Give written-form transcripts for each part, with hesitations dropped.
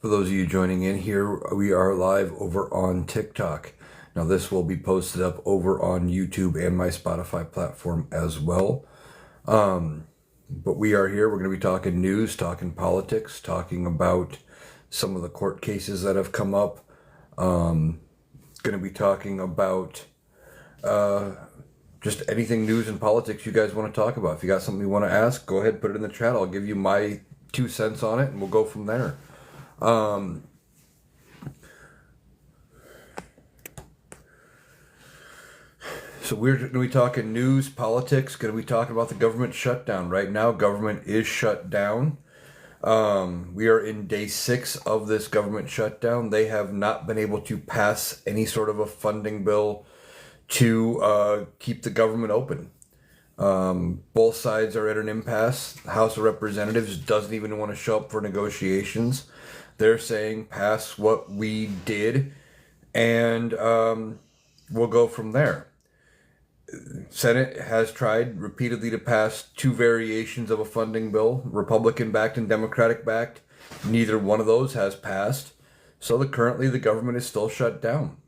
For those of you joining in here, we are live over on TikTok. Now, this will be posted up over on YouTube and my Spotify platform as well. But we are here. We're going to be talking news, talking politics, talking about some of the court cases that have come up. Going to be talking about just anything news and politics you guys want to talk about. If you got something you want to ask, go ahead, put it in the chat. I'll give you my 2 cents on it, and we'll go from there. So we're going to be talking news, politics, going to be talking about the government shutdown. Right now, government is shut down. We are in day 6 of this government shutdown. They have not been able to pass any sort of a funding bill to keep the government open. Both sides are at an impasse. The House of Representatives doesn't even want to show up for negotiations. They're saying pass what we did, and we'll go from there. Senate has tried repeatedly to pass 2 variations of a funding bill, Republican-backed and Democratic-backed. Neither one of those has passed. So currently the government is still shut down.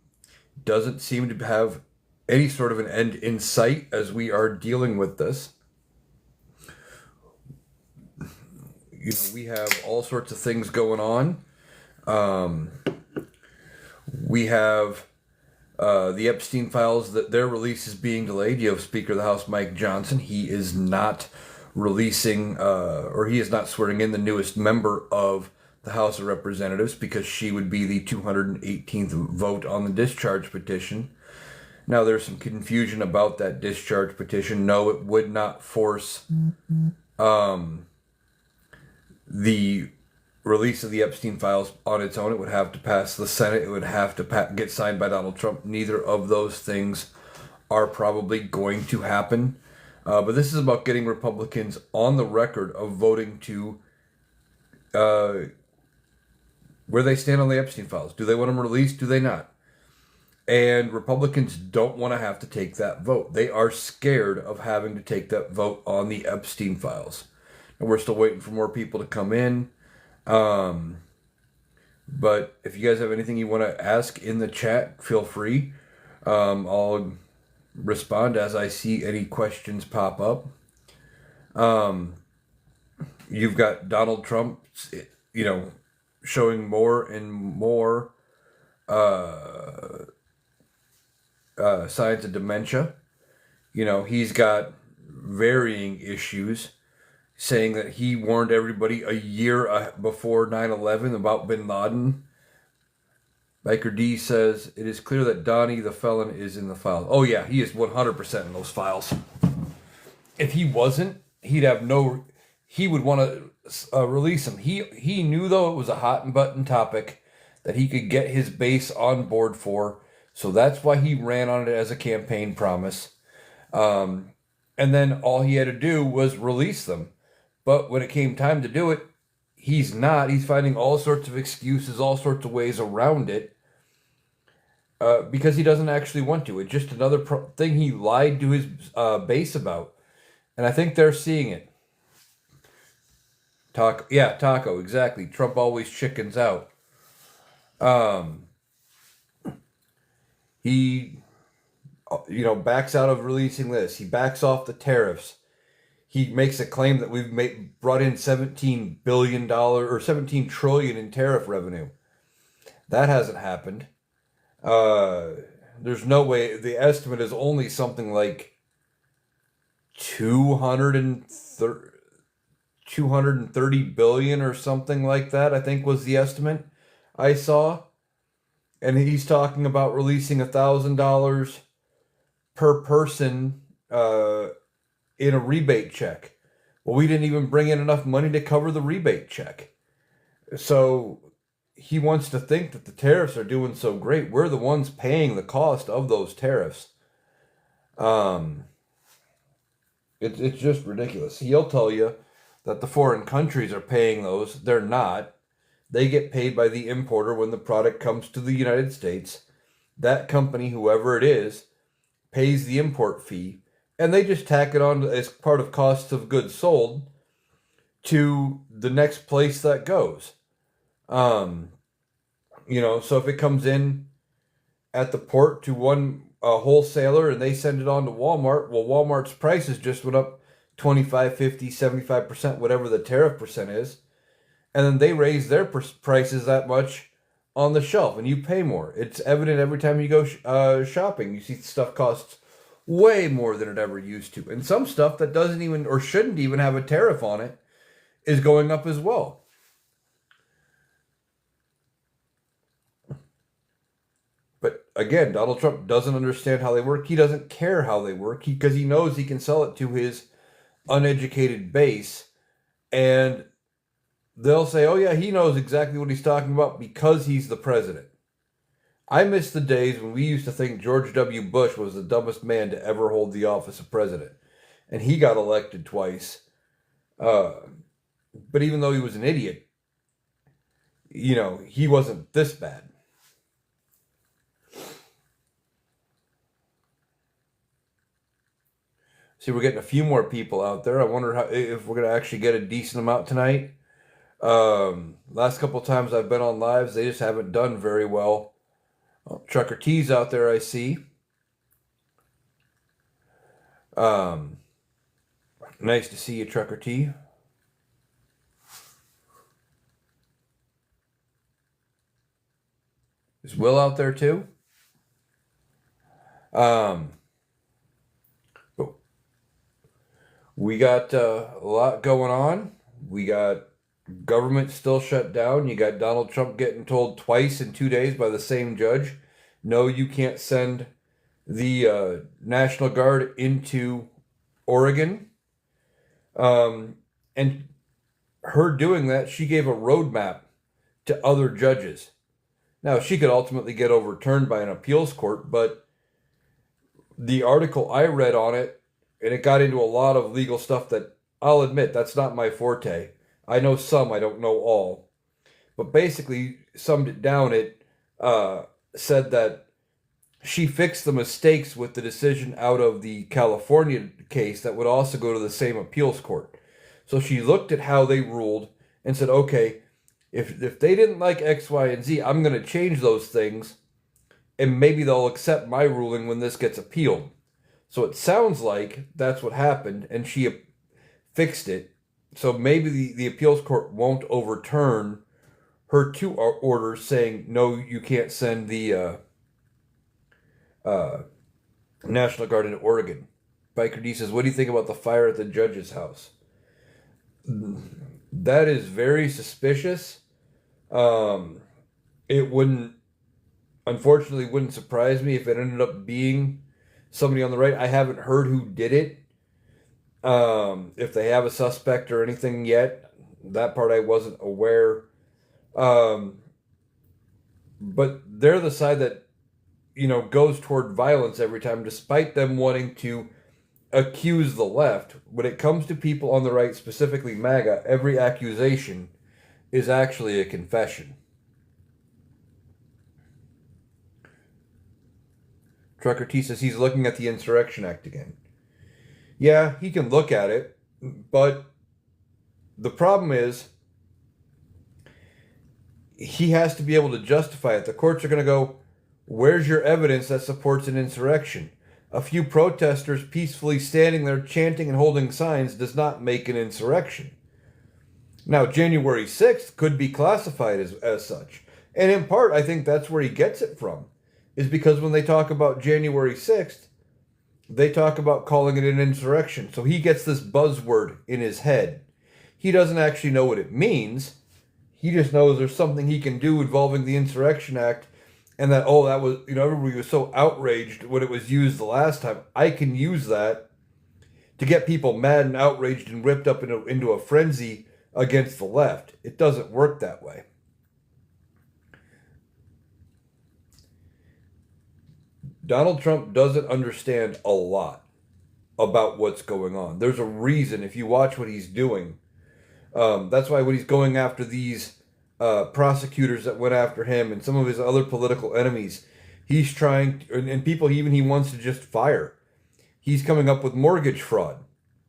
Doesn't seem to have any sort of an end in sight as we are dealing with this. We have all sorts of things going on. We have the Epstein files, that their release is being delayed. You have Speaker of the House Mike Johnson. He is not releasing, or he is not swearing in the newest member of the House of Representatives because she would be the 218th vote on the discharge petition. Now, there's some confusion about that discharge petition. No, it would not force the release of the Epstein files on its own. It would have to pass the Senate. It would have to get signed by Donald Trump. Neither of those things are probably going to happen. But this is about getting Republicans on the record of voting to where they stand on the Epstein files. Do they want them released? Do they not? And Republicans don't want to have to take that vote. They are scared of having to take that vote on the Epstein files. And we're still waiting for more people to come in. But if you guys have anything you want to ask in the chat, feel free. I'll respond as I see any questions pop up. You've got Donald Trump, showing more and more signs of dementia. He's got varying issues, saying that he warned everybody a year before 9/11 about bin Laden. Biker D says, it is clear that Donnie the felon is in the files. Oh yeah, he is 100% in those files. If he wasn't, he would want to release him. He knew, though, it was a hot and button topic that he could get his base on board for. So that's why he ran on it as a campaign promise. And then all he had to do was release them. But when it came time to do it, he's not. He's finding all sorts of excuses, all sorts of ways around it, because he doesn't actually want to. It's just another thing he lied to his base about. And I think they're seeing it. Taco, exactly. Trump always chickens out. He, backs out of releasing this. He backs off the tariffs. He makes a claim that we've brought in $17 billion or $17 trillion in tariff revenue. That hasn't happened. There's no way. The estimate is only something like 230 billion or something like that, I think was the estimate I saw. And he's talking about releasing $1,000 per person in a rebate check. Well, we didn't even bring in enough money to cover the rebate check. So he wants to think that the tariffs are doing so great. We're the ones paying the cost of those tariffs. It's just ridiculous. He'll tell you that the foreign countries are paying those. They're not. They get paid by the importer when the product comes to the United States. That company, whoever it is, pays the import fee, and they just tack it on as part of costs of goods sold to the next place that goes. Um, so if it comes in at the port to one wholesaler and they send it on to Walmart, well, Walmart's prices just went up 25, 50, 75%, whatever the tariff percent is. And then they raise their prices that much on the shelf and you pay more. It's evident every time you go shopping. You see stuff costs way more than it ever used to. And some stuff that doesn't even or shouldn't even have a tariff on it is going up as well. But again, Donald Trump doesn't understand how they work. He doesn't care how they work because he knows he can sell it to his uneducated base and they'll say, oh, yeah, he knows exactly what he's talking about because he's the president. I miss the days when we used to think George W. Bush was the dumbest man to ever hold the office of president. And he got elected twice. But even though he was an idiot, he wasn't this bad. See, we're getting a few more people out there. I wonder if we're going to actually get a decent amount tonight. Last couple of times I've been on lives, they just haven't done very well. Oh, Trucker T's out there, I see. Nice to see you, Trucker T. Is Will out there too? We got a lot going on. We got government still shut down. You got Donald Trump getting told twice in 2 days by the same judge, no, you can't send the National Guard into Oregon. And her doing that, she gave a roadmap to other judges. Now, she could ultimately get overturned by an appeals court, but the article I read on it, and it got into a lot of legal stuff that I'll admit that's not my forte. I know some, I don't know all. But basically, summed it down, it said that she fixed the mistakes with the decision out of the California case that would also go to the same appeals court. So she looked at how they ruled and said, okay, if they didn't like X, Y, and Z, I'm going to change those things, and maybe they'll accept my ruling when this gets appealed. So it sounds like that's what happened, and she fixed it. So maybe the appeals court won't overturn her two orders saying, no, you can't send the National Guard into Oregon. Biker D says, what do you think about the fire at the judge's house? That is very suspicious. It unfortunately wouldn't surprise me if it ended up being somebody on the right. I haven't heard who did it. If they have a suspect or anything yet, that part I wasn't aware. But they're the side that, goes toward violence every time, despite them wanting to accuse the left. When it comes to people on the right, specifically MAGA, every accusation is actually a confession. Trucker T says he's looking at the Insurrection Act again. Yeah, he can look at it, but the problem is he has to be able to justify it. The courts are going to go, where's your evidence that supports an insurrection? A few protesters peacefully standing there chanting and holding signs does not make an insurrection. Now, January 6th could be classified as such. And in part, I think that's where he gets it from, is because when they talk about January 6th, they talk about calling it an insurrection. So he gets this buzzword in his head. He doesn't actually know what it means. He just knows there's something he can do involving the Insurrection Act, and that, that was, everybody was so outraged when it was used the last time. I can use that to get people mad and outraged and ripped up into a frenzy against the left. It doesn't work that way. Donald Trump doesn't understand a lot about what's going on. There's a reason if you watch what he's doing. That's why when he's going after these prosecutors that went after him and some of his other political enemies, he's trying, and people he wants to just fire. He's coming up with mortgage fraud.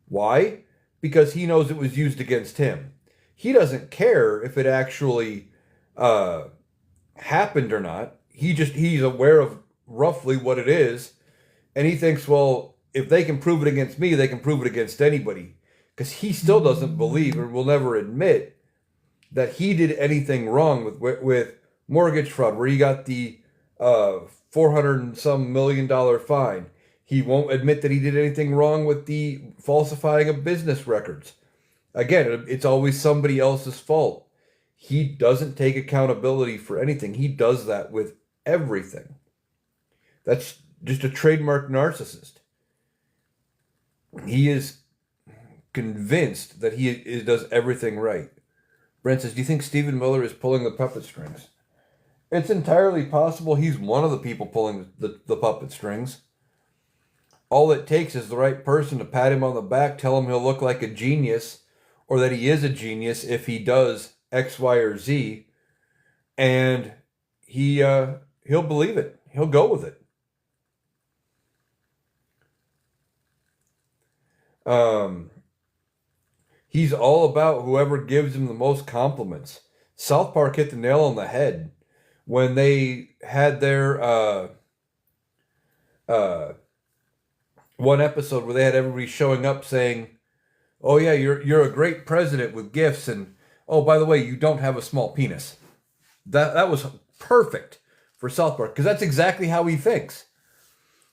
Why? Because he knows it was used against him. He doesn't care if it actually uh, happened or not. He's aware of roughly what it is, and he thinks, well, if they can prove it against me, they can prove it against anybody. Because he still doesn't believe or will never admit that he did anything wrong with mortgage fraud, where he got the 400 and some $1 million fine. He won't admit that he did anything wrong with the falsifying of business records. Again, it's always somebody else's fault. He doesn't take accountability for anything. He does that with everything. That's just a trademark narcissist. He is convinced that he does everything right. Brent says, do you think Stephen Miller is pulling the puppet strings? It's entirely possible he's one of the people pulling the puppet strings. All it takes is the right person to pat him on the back, tell him he'll look like a genius, or that he is a genius if he does X, Y, or Z, and he'll believe it. He'll go with it. He's all about whoever gives him the most compliments. South Park hit the nail on the head when they had their one episode where they had everybody showing up saying, "Oh yeah, you're a great president with gifts, and oh, by the way, you don't have a small penis." That was perfect for South Park, because that's exactly how he thinks.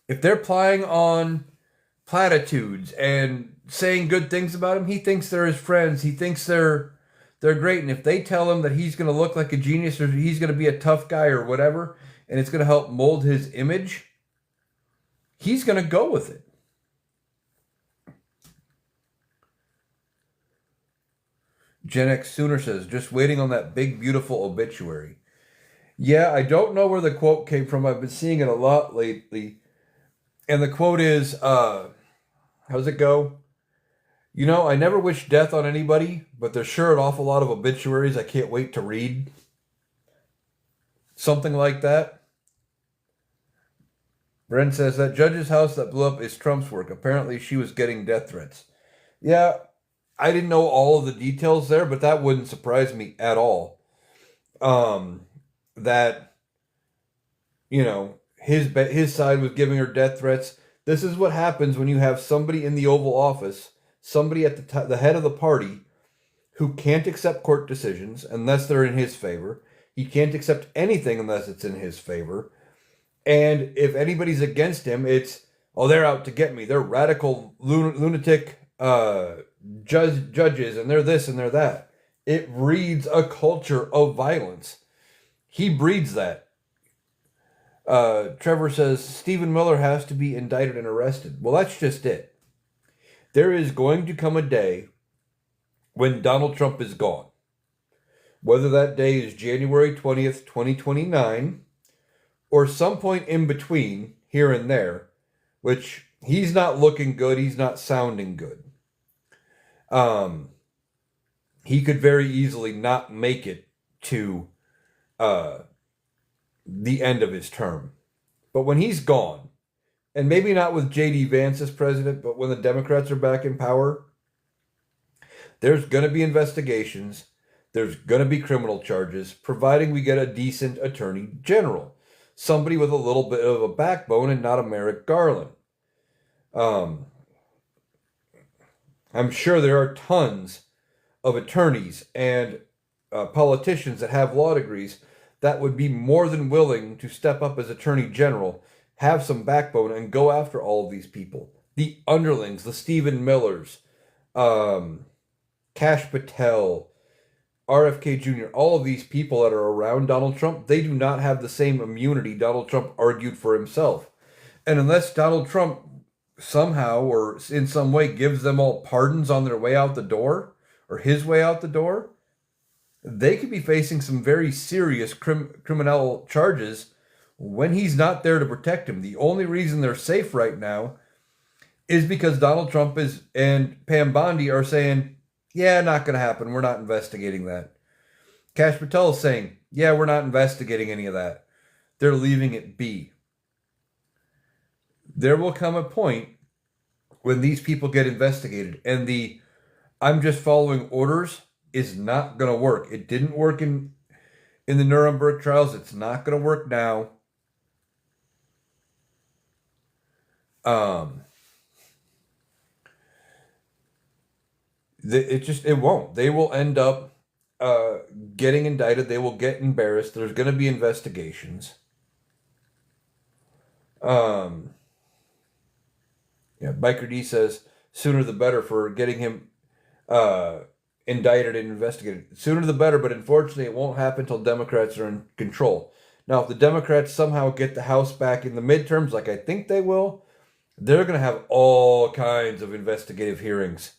If they're playing on platitudes and saying good things about him, he thinks they're his friends. He thinks they're great, and if they tell him that he's going to look like a genius or he's going to be a tough guy or whatever, and it's going to help mold his image, he's going to go with it. Gen X Sooner says, just waiting on that big, beautiful obituary. Yeah, I don't know where the quote came from. I've been seeing it a lot lately. And the quote is, how's it go? You know, I never wish death on anybody, but there's sure an awful lot of obituaries I can't wait to read. Something like that. Bren says, that judge's house that blew up is Trump's work. Apparently she was getting death threats. Yeah, I didn't know all of the details there, but that wouldn't surprise me at all. That, you know, his side was giving her death threats. This is what happens when you have somebody in the Oval Office, somebody at the head of the party, who can't accept court decisions unless they're in his favor. He can't accept anything unless it's in his favor. And if anybody's against him, it's, oh, they're out to get me. They're radical lunatic judges, and they're this and they're that. It breeds a culture of violence. He breeds that. Trevor says, Stephen Miller has to be indicted and arrested. Well, that's just it. There is going to come a day when Donald Trump is gone. Whether that day is January 20th, 2029, or some point in between, here and there, which he's not looking good, he's not sounding good. He could very easily not make it to the end of his term. But when he's gone, and maybe not with J.D. Vance as president, but when the Democrats are back in power, there's going to be investigations, there's going to be criminal charges, providing we get a decent attorney general. Somebody with a little bit of a backbone and not a Merrick Garland. I'm sure there are tons of attorneys and politicians that have law degrees that would be more than willing to step up as attorney general, have some backbone, and go after all of these people. The underlings, the Stephen Millers, Kash Patel, RFK Jr., all of these people that are around Donald Trump, they do not have the same immunity Donald Trump argued for himself. And unless Donald Trump somehow or in some way gives them all pardons on their way out the door, or his way out the door, they could be facing some very serious criminal charges when he's not there to protect him. The only reason they're safe right now is because Donald Trump and Pam Bondi are saying, yeah, not going to happen. We're not investigating that. Kash Patel is saying, yeah, we're not investigating any of that. They're leaving it be. There will come a point when these people get investigated, and I'm just following orders is not going to work. It didn't work in the Nuremberg trials. It's not going to work now. Um, it won't. They will end up uh, getting indicted. They will get embarrassed. There's going to be investigations. Um, yeah, Biker D says sooner the better for getting him uh, indicted and investigated. Sooner the better, but unfortunately, it won't happen until Democrats are in control. Now, if the Democrats somehow get the House back in the midterms, like I think they will, they're going to have all kinds of investigative hearings.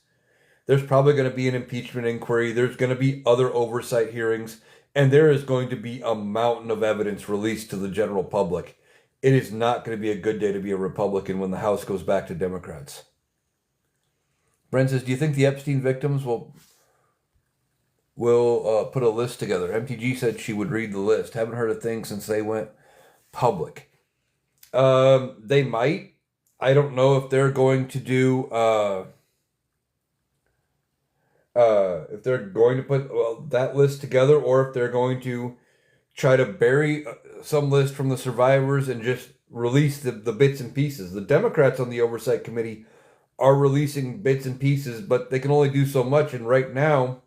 There's probably going to be an impeachment inquiry. There's going to be other oversight hearings. And there is going to be a mountain of evidence released to the general public. It is not going to be a good day to be a Republican when the House goes back to Democrats. Brent says, do you think the Epstein victims will put a list together? MTG said she would read the list. Haven't heard a thing since they went public. They might. I don't know if they're going to do if they're going to put that list together, or if they're going to try to bury some list from the survivors and just release the bits and pieces. The Democrats on the Oversight Committee are releasing bits and pieces, but they can only do so much. And right now,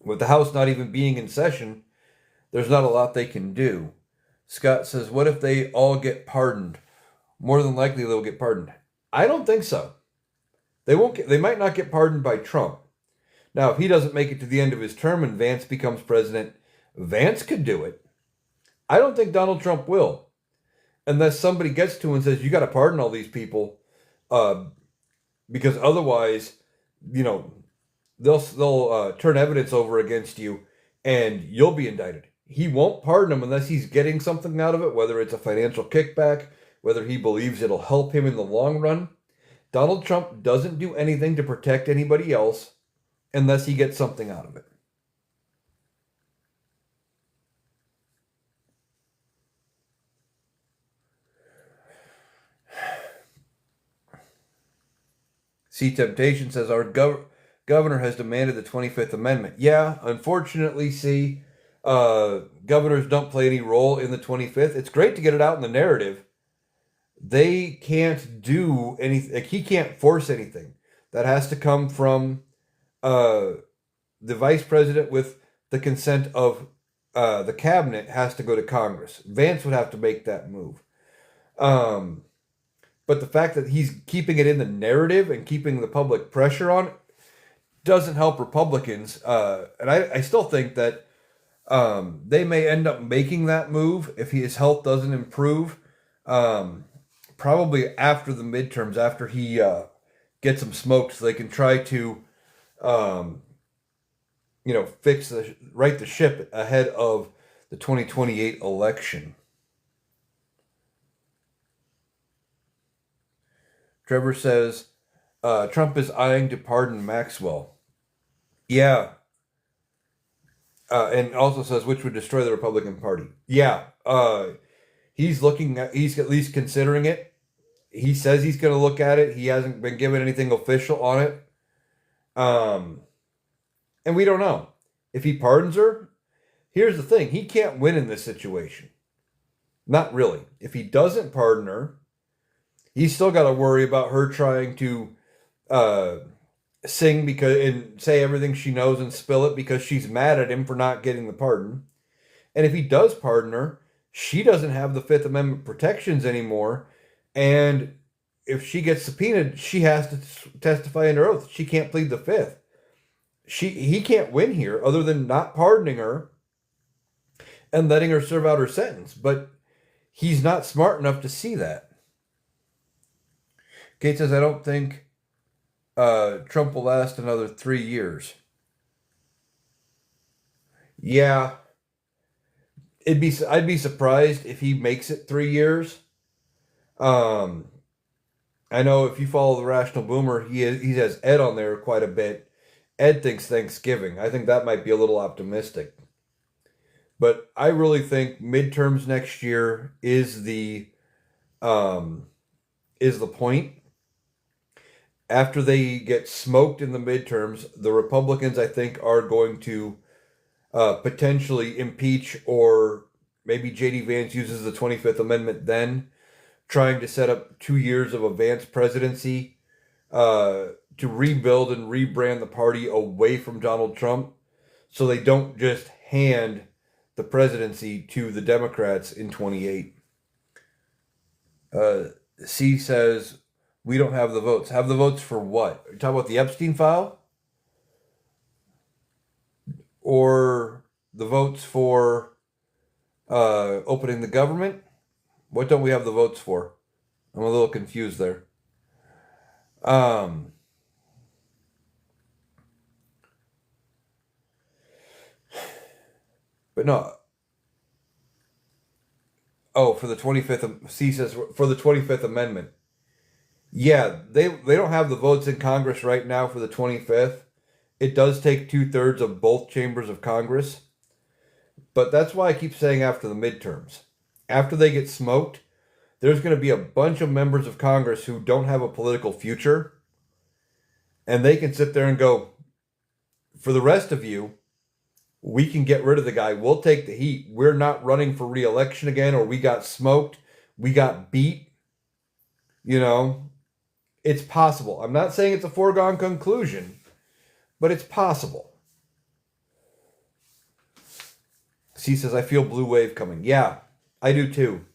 with the House not even being in session, there's not a lot they can do. Scott says, what if they all get pardoned? More than likely they'll get pardoned. I don't think so. They won't they might not get pardoned by Trump. Now, if he doesn't make it to the end of his term and Vance becomes president, Vance could do it. I don't think Donald Trump will. Unless somebody gets to him and says, you got to pardon all these people, because otherwise, they'll turn evidence over against you and you'll be indicted. He won't pardon him unless he's getting something out of it, whether it's a financial kickback, whether he believes it'll help him in the long run. Donald Trump doesn't do anything to protect anybody else unless he gets something out of it. See Temptation says our governor has demanded the 25th Amendment. Yeah, unfortunately, governors don't play any role in the 25th. It's great to get it out in the narrative. They can't do anything. Like, he can't force anything. That has to come from the vice president with the consent of the cabinet. Has to go to Congress. Vance would have to make that move. But the fact that he's keeping it in the narrative and keeping the public pressure on it doesn't help Republicans. And I still think that they may end up making that move if his health doesn't improve. Probably after the midterms, after he gets them smoked, so they can try to, right the ship ahead of the 2028 election. Trevor says, Trump is eyeing to pardon Maxwell. Yeah. And also says, which would destroy the Republican Party. Yeah. He's at least considering it. He says he's going to look at it. He hasn't been given anything official on it. And we don't know. If he pardons her, here's the thing. He can't win in this situation. Not really. If he doesn't pardon her, he's still got to worry about her trying to sing and say everything she knows and spill it because she's mad at him for not getting the pardon. And if he does pardon her, she doesn't have the Fifth Amendment protections anymore. And if she gets subpoenaed, she has to testify under oath. She can't plead the Fifth. He can't win here other than not pardoning her and letting her serve out her sentence. But he's not smart enough to see that. Kate says, I don't think Trump will last another 3 years. Yeah. I'd be surprised if he makes it 3 years. I know if you follow the Rational Boomer, he has Ed on there quite a bit. Ed thinks Thanksgiving. I think that might be a little optimistic. But I really think midterms next year is the point. After they get smoked in the midterms, the Republicans, I think, are going to potentially impeach, or maybe J.D. Vance uses the 25th Amendment then, trying to set up 2 years of a Vance presidency to rebuild and rebrand the party away from Donald Trump so they don't just hand the presidency to the Democrats in 28. C says, we don't have the votes. Have the votes for what? Are you talking about the Epstein file? Or the votes for opening the government? What don't we have the votes for? I'm a little confused there. But no. Oh, for the 25th, C says for the 25th Amendment. Yeah, they don't have the votes in Congress right now for the 25th. It does take 2/3 of both chambers of Congress. But that's why I keep saying after the midterms. After they get smoked, there's going to be a bunch of members of Congress who don't have a political future. And they can sit there and go, for the rest of you, we can get rid of the guy. We'll take the heat. We're not running for re-election again, or we got smoked. We got beat. You know, it's possible. I'm not saying it's a foregone conclusion, but it's possible. C says, I feel blue wave coming. Yeah, I do too.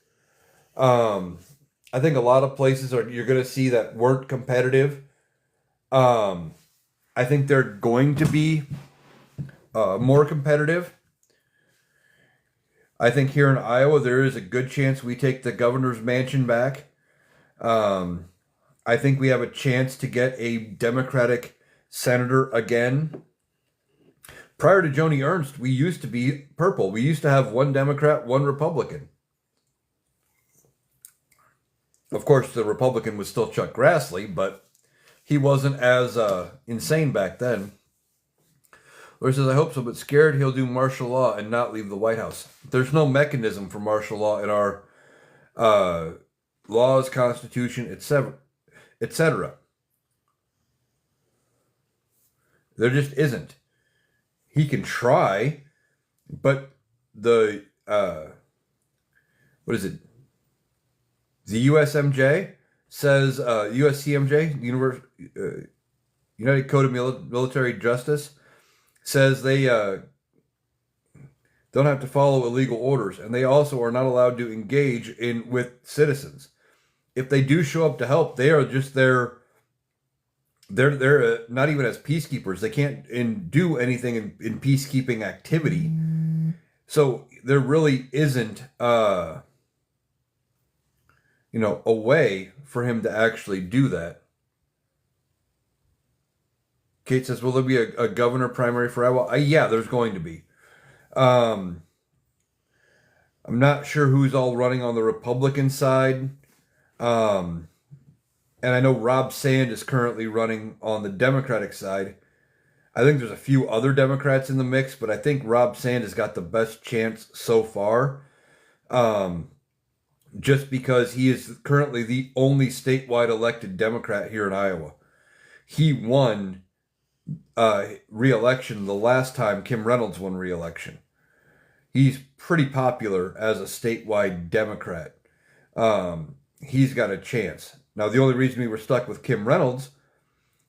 I think a lot of places you're going to see that weren't competitive. I think they're going to be more competitive. I think here in Iowa, there is a good chance we take the governor's mansion back. I think we have a chance to get a Democratic senator again. Prior to Joni Ernst, we used to be purple. We used to have one Democrat, one Republican. Of course, the Republican was still Chuck Grassley, but he wasn't as insane back then. Lori says, I hope so, but scared he'll do martial law and not leave the White House. There's no mechanism for martial law in our laws, Constitution, etc. etc. There just isn't. He can try, but the what is it? The USMJ says USCMJ, United Code of Military Justice, says they don't have to follow illegal orders, and they also are not allowed to engage with citizens. If they do show up to help, they are just there. They're not even as peacekeepers. They can't do anything in peacekeeping activity. So there really isn't, a way for him to actually do that. Kate says, will there be a governor primary for Iowa? Yeah, there's going to be. I'm not sure who's all running on the Republican side. And I know Rob Sand is currently running on the Democratic side. I think there's a few other Democrats in the mix, but I think Rob Sand has got the best chance so far. Just because he is currently the only statewide elected Democrat here in Iowa. He won re-election the last time Kim Reynolds won re-election. He's pretty popular as a statewide Democrat. He's got a chance. Now, the only reason we were stuck with Kim Reynolds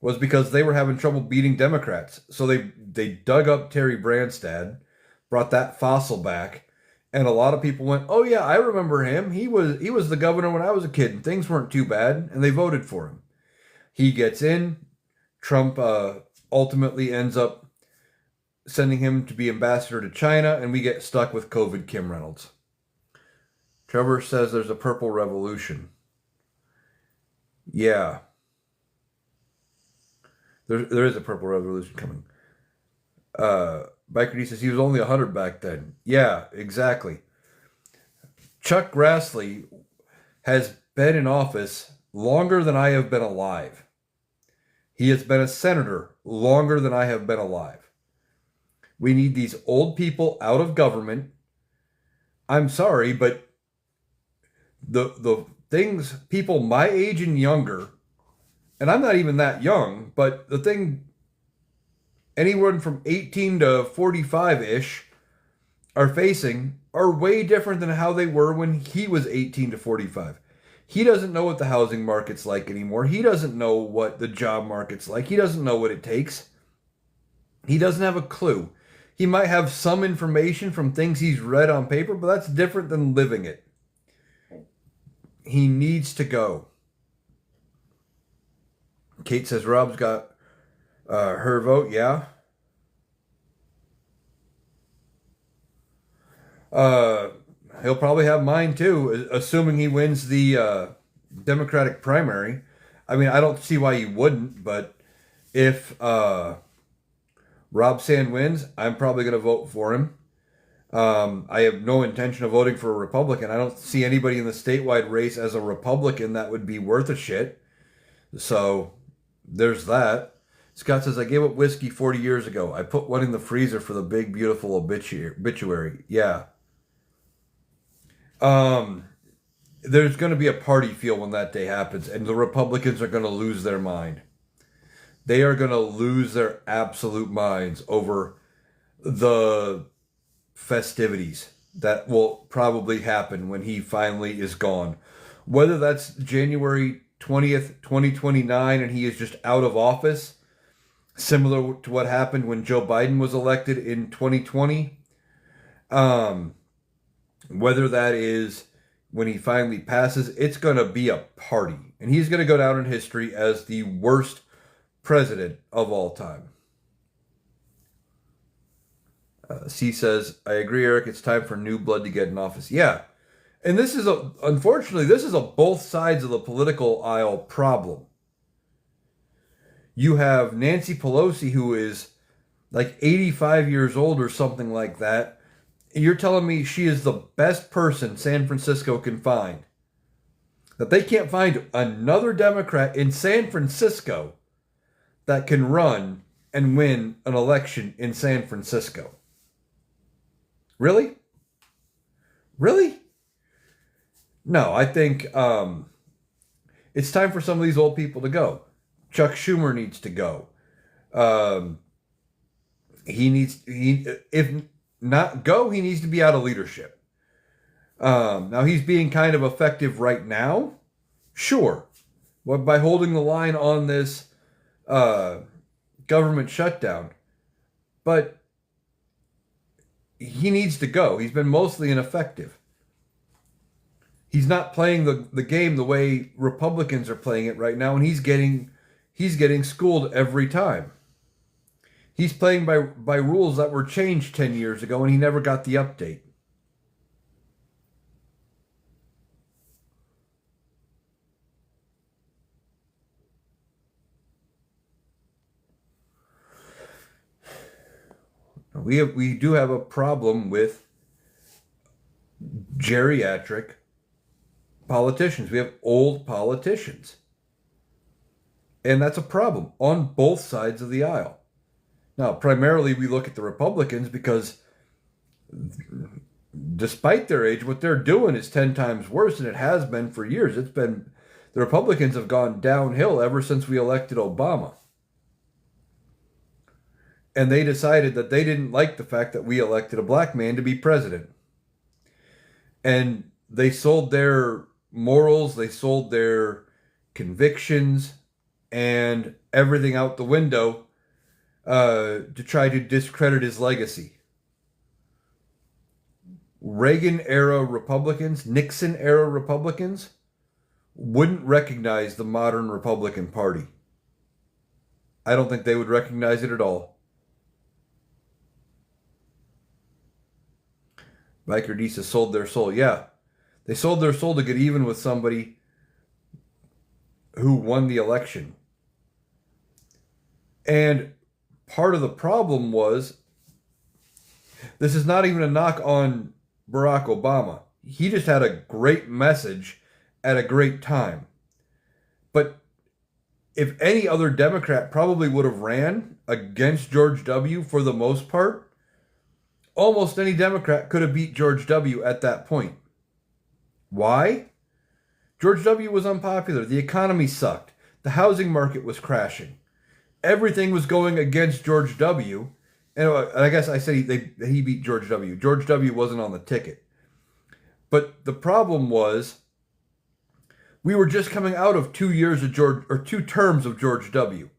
was because they were having trouble beating Democrats. So they dug up Terry Branstad, brought that fossil back, and a lot of people went, oh yeah, I remember him. He was the governor when I was a kid, and things weren't too bad, and they voted for him. He gets in. Trump ultimately ends up sending him to be ambassador to China, and we get stuck with COVID Kim Reynolds. Trevor says there's a purple revolution. Yeah. There is a purple revolution coming. Biker D says he was only 100 back then. Yeah, exactly. Chuck Grassley has been in office longer than I have been alive. He has been a senator longer than I have been alive. We need these old people out of government. I'm sorry, but the things people my age and younger, and I'm not even that young, but the thing anyone from 18 to 45 ish are facing are way different than how they were when he was 18 to 45. He doesn't know what the housing market's like anymore. He doesn't know what the job market's like. He doesn't know what it takes. He doesn't have a clue. He might have some information from things he's read on paper, but that's different than living it. He needs to go. Kate says Rob's got her vote. Yeah. He'll probably have mine too, assuming he wins the Democratic primary. I mean, I don't see why he wouldn't, but if Rob Sand wins, I'm probably going to vote for him. I have no intention of voting for a Republican. I don't see anybody in the statewide race as a Republican that would be worth a shit. So there's that. Scott says, I gave up whiskey 40 years ago. I put one in the freezer for the big, beautiful obituary. Yeah. There's going to be a party feel when that day happens, and the Republicans are going to lose their mind. They are going to lose their absolute minds over the festivities that will probably happen when he finally is gone. Whether that's January 20th, 2029, and he is just out of office, similar to what happened when Joe Biden was elected in 2020. Whether that is when he finally passes, it's going to be a party. And he's going to go down in history as the worst president of all time. C says, I agree, Eric. It's time for new blood to get in office. Yeah. And this is unfortunately, this is a both sides of the political aisle problem. You have Nancy Pelosi, who is like 85 years old or something like that. You're telling me she is the best person San Francisco can find. That they can't find another Democrat in San Francisco that can run and win an election in San Francisco. Really? Really? No, I think it's time for some of these old people to go. Chuck Schumer needs to go. If not go, he needs to be out of leadership. Now he's being kind of effective right now, sure, but by holding the line on this government shutdown. But he needs to go. He's been mostly ineffective. He's not playing the game the way Republicans are playing it right now, and he's getting schooled every time. He's playing by rules that were changed 10 years ago, and he never got the update. We do have a problem with geriatric politicians. We have old politicians. And that's a problem on both sides of the aisle. Now, primarily we look at the Republicans because despite their age, what they're doing is 10 times worse, and it has been for years. The Republicans have gone downhill ever since we elected Obama. And they decided that they didn't like the fact that we elected a black man to be president. And they sold their morals, they sold their convictions, and everything out the window to try to discredit his legacy. Reagan-era Republicans, Nixon-era Republicans, wouldn't recognize the modern Republican Party. I don't think they would recognize it at all. Biker Disa sold their soul. Yeah, they sold their soul to get even with somebody who won the election. And part of the problem was, this is not even a knock on Barack Obama. He just had a great message at a great time. But if any other Democrat probably would have ran against George W. for the most part, almost any Democrat could have beat George W. at that point. Why? George W. was unpopular. The economy sucked. The housing market was crashing. everything was going against George W. And I guess I said he beat George W. George W. wasn't on the ticket. But the problem was we were just coming out of 2 years of 2 terms of George W.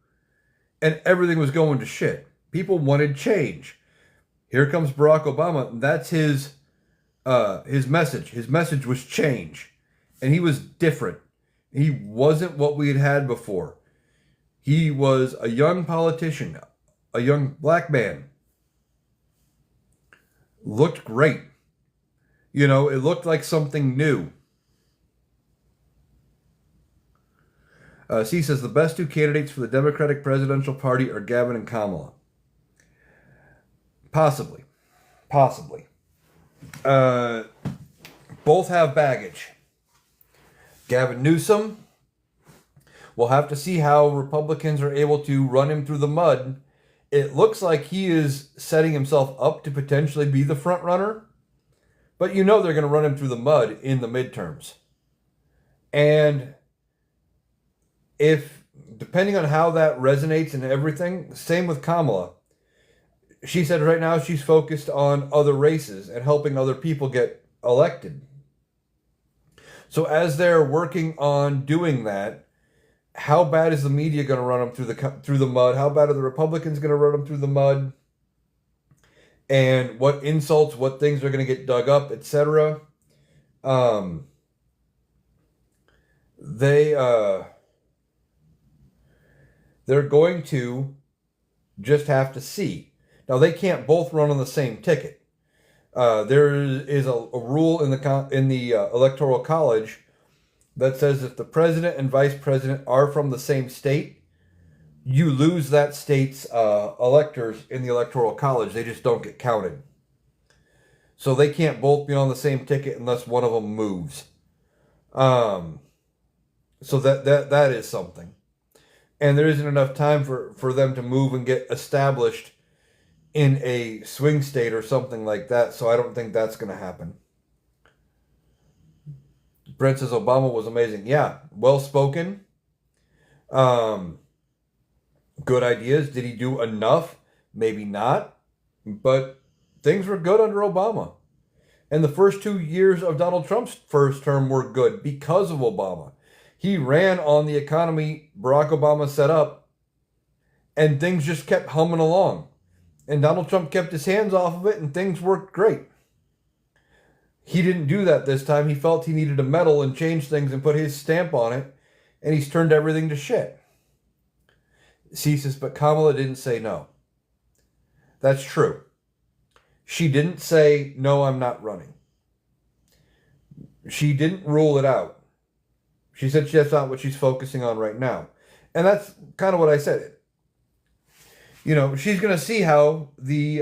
And everything was going to shit. People wanted change. Here comes Barack Obama. That's his message. His message was change. And he was different. He wasn't what we had had before. He was a young politician, a young black man. Looked great. You know, it looked like something new. C says the best 2 candidates for the Democratic presidential party are Gavin and Kamala. Possibly. Both have baggage. Gavin Newsom, we'll have to see how Republicans are able to run him through the mud. It looks like he is setting himself up to potentially be the front runner, but you know they're going to run him through the mud in the midterms. And if, depending on how that resonates and everything, same with Kamala. She said right now she's focused on other races and helping other people get elected. So as they're working on doing that, how bad is the media going to run them through the mud? How bad are the Republicans going to run them through the mud? And what insults, what things are going to get dug up, etc. They're going to just have to see. Now they can't both run on the same ticket. There is a rule in the Electoral College that says if the president and vice president are from the same state, you lose that state's electors in the Electoral College. They just don't get counted. So they can't both be on the same ticket unless one of them moves. So that is something. And there isn't enough time for them to move and get established in a swing state or something like that. So I don't think that's going to happen. Brent says Obama was amazing. Yeah, well-spoken. Good ideas. Did he do enough? Maybe not. But things were good under Obama. And the first 2 years of Donald Trump's first term were good because of Obama. He ran on the economy Barack Obama set up, and things just kept humming along. And Donald Trump kept his hands off of it, and things worked great. He didn't do that this time. He felt he needed to meddle and change things and put his stamp on it, and he's turned everything to shit. C says, but Kamala didn't say no. That's true. She didn't say, no, I'm not running. She didn't rule it out. She said that's not what she's focusing on right now. And that's kind of what I said. You know, she's going to see how the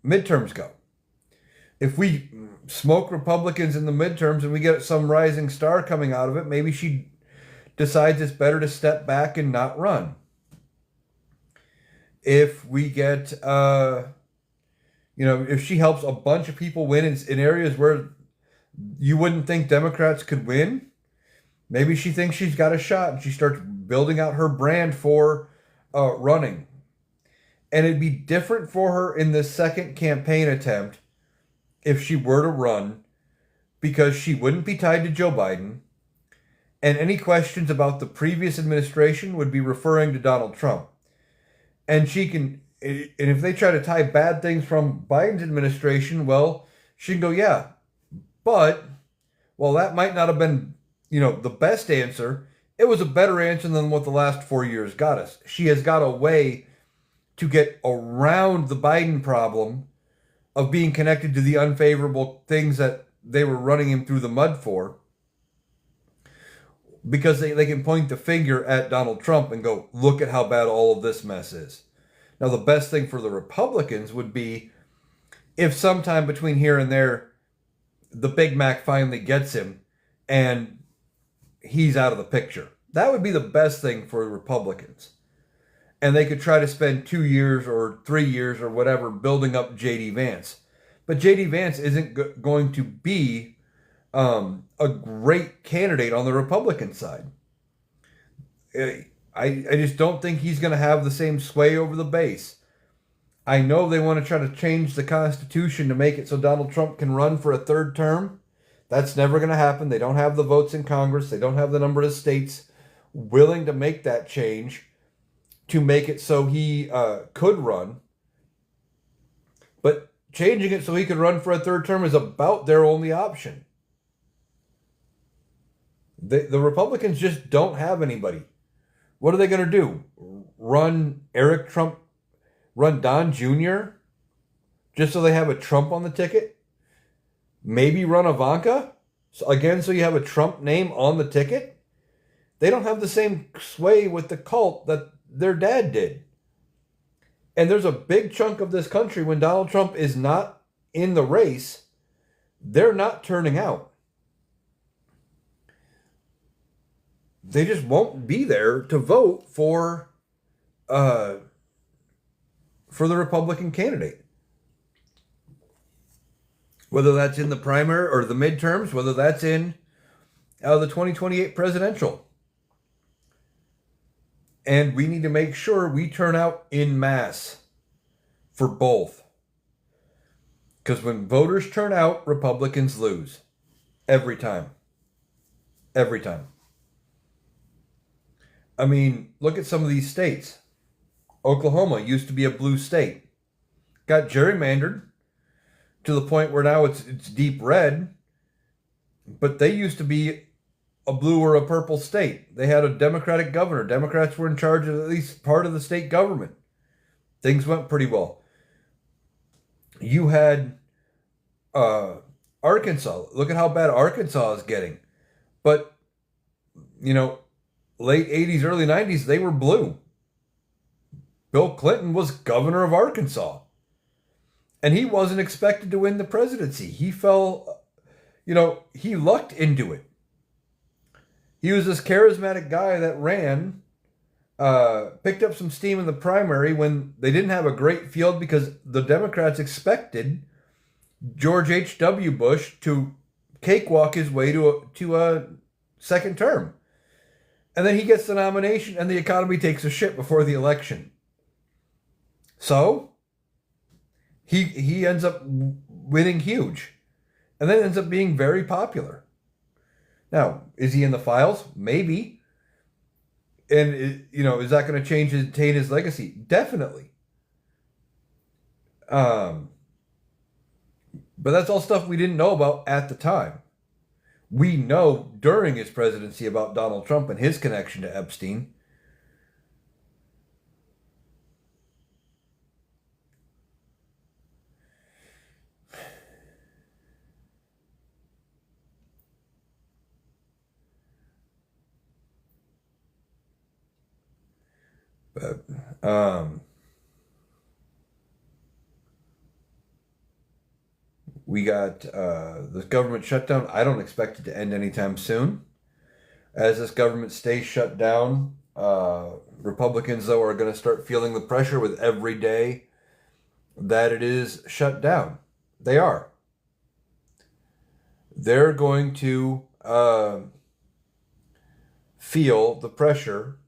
midterms go. If we smoke Republicans in the midterms and we get some rising star coming out of it, maybe she decides it's better to step back and not run. If we get, if she helps a bunch of people win in areas where you wouldn't think Democrats could win, maybe she thinks she's got a shot and she starts building out her brand for running. And it'd be different for her in this second campaign attempt if she were to run, because she wouldn't be tied to Joe Biden, and any questions about the previous administration would be referring to Donald Trump. And if they try to tie bad things from Biden's administration, well, she can go, yeah, but while that might not have been, the best answer, it was a better answer than what the last 4 years got us. She has got a way to get around the Biden problem of being connected to the unfavorable things that they were running him through the mud for, because they can point the finger at Donald Trump and go, look at how bad all of this mess is. Now, the best thing for the Republicans would be if sometime between here and there, the Big Mac finally gets him and he's out of the picture. That would be the best thing for Republicans. And they could try to spend 2 years or 3 years or whatever building up J.D. Vance. But J.D. Vance isn't going to be a great candidate on the Republican side. I just don't think he's going to have the same sway over the base. I know they want to try to change the Constitution to make it so Donald Trump can run for a third term. That's never going to happen. They don't have the votes in Congress. They don't have the number of states willing to make that change to make it so he could run. But changing it so he could run for a third term is about their only option. The Republicans just don't have anybody. What are they going to do? Run Eric Trump, run Don Jr. just so they have a Trump on the ticket? Maybe run Ivanka? So again, so you have a Trump name on the ticket? They don't have the same sway with the cult that their dad did. And there's a big chunk of this country when Donald Trump is not in the race, they're not turning out. They just won't be there to vote for the Republican candidate. Whether that's in the primary or the midterms, whether that's in the 2028 presidential. And we need to make sure we turn out en masse for both. Because when voters turn out, Republicans lose. Every time. Every time. I mean, look at some of these states. Oklahoma used to be a blue state. Got gerrymandered to the point where now it's deep red. But they used to be a blue or a purple state. They had a Democratic governor. Democrats were in charge of at least part of the state government. Things went pretty well. You had Arkansas. Look at how bad Arkansas is getting. But, late 80s, early 90s, they were blue. Bill Clinton was governor of Arkansas. And he wasn't expected to win the presidency. He fell, he lucked into it. He was this charismatic guy that ran, picked up some steam in the primary when they didn't have a great field because the Democrats expected George H.W. Bush to cakewalk his way to a second term. And then he gets the nomination and the economy takes a shit before the election. So, he ends up winning huge. And then ends up being very popular. Now, is he in the files? Maybe. And, is that going to taint his legacy? Definitely. But that's all stuff we didn't know about at the time. We know during his presidency about Donald Trump and his connection to Epstein. But, we got the government shutdown. I don't expect it to end anytime soon. As this government stays shut down, Republicans, though, are going to start feeling the pressure with every day that it is shut down. They are. They're going to feel the pressure.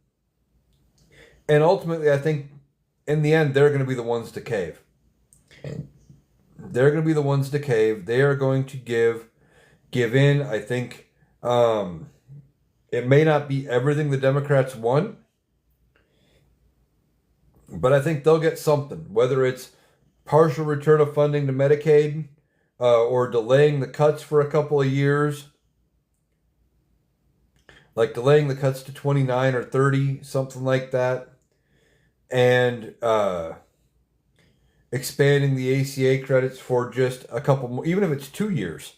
And ultimately, I think, in the end, they're going to be the ones to cave. They're going to be the ones to cave. They are going to give in. I think it may not be everything the Democrats want, but I think they'll get something. Whether it's partial return of funding to Medicaid or delaying the cuts for a couple of years, like delaying the cuts to 29 or 30, something like that, and expanding the ACA credits for just a couple more, even if it's 2 years,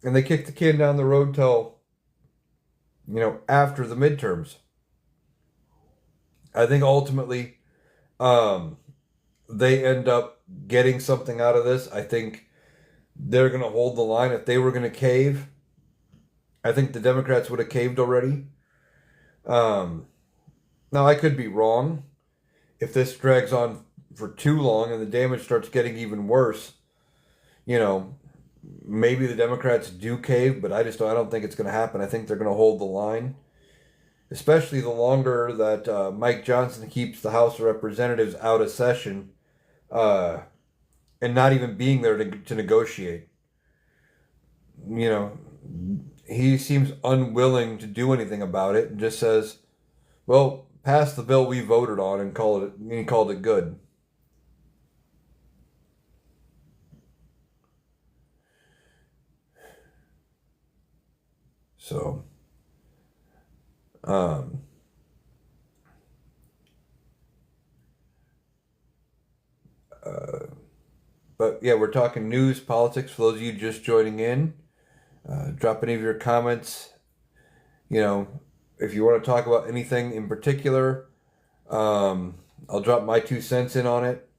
and they kick the can down the road till, after the midterms. I think ultimately they end up getting something out of this. I think they're going to hold the line. If they were going to cave, I think the Democrats would have caved already. Now, I could be wrong. If this drags on for too long and the damage starts getting even worse, maybe the Democrats do cave, but I don't think it's going to happen. I think they're going to hold the line. especially the longer that Mike Johnson keeps the House of Representatives out of session uh, and not even being there to negotiate. You know, he seems unwilling to do anything about it and just says, well, pass the bill we voted on and he called it good. So, um, uh, but yeah, we're talking news, politics. For those of you just joining in, drop any of your comments. You know, if you want to talk about anything in particular, I'll drop my 2 cents in on it.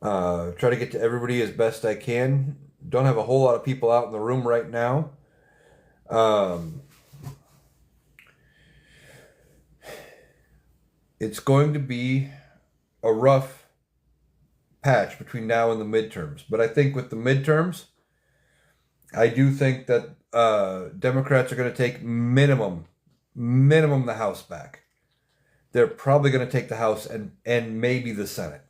Try to get to everybody as best I can. Don't have a whole lot of people out in the room right now. It's going to be a rough patch between now and the midterms. But I think with the midterms, I do think that Democrats are going to take minimum the House back. They're probably going to take the House and maybe the Senate.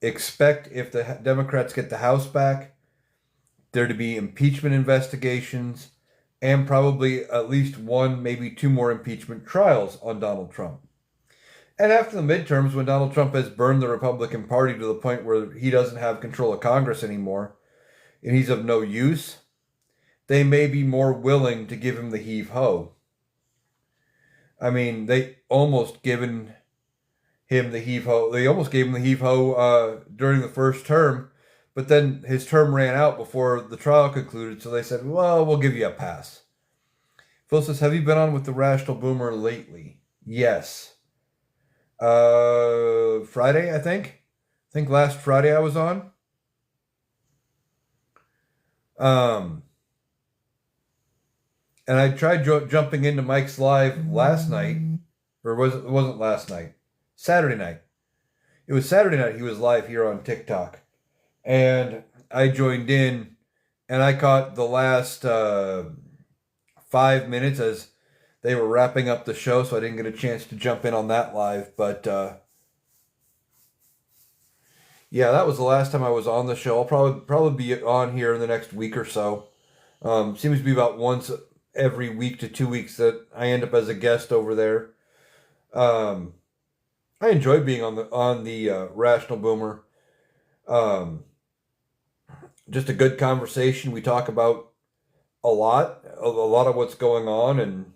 Expect if the Democrats get the House back, there to be impeachment investigations and probably at least one, maybe two more impeachment trials on Donald Trump. And after the midterms, when Donald Trump has burned the Republican Party to the point where he doesn't have control of Congress anymore and he's of no use, they may be more willing to give him the heave-ho. I mean, they almost given him the heave-ho. They almost gave him the heave-ho during the first term, but then his term ran out before the trial concluded, so they said, well, we'll give you a pass. Phil says, have you been on with the Rational Boomer lately? Yes. Friday, I think. I think last Friday I was on. And I tried jumping into Mike's live last night, or it wasn't last night. Saturday night. It was Saturday night. He was live here on TikTok, and I joined in, and I caught the last 5 minutes as they were wrapping up the show, so I didn't get a chance to jump in on that live. But yeah, that was the last time I was on the show. I'll probably be on here in the next week or so. Seems to be about once every week to 2 weeks that I end up as a guest over there. I enjoy being on the Rational Boomer. Just a good conversation. We talk about a lot of what's going on, and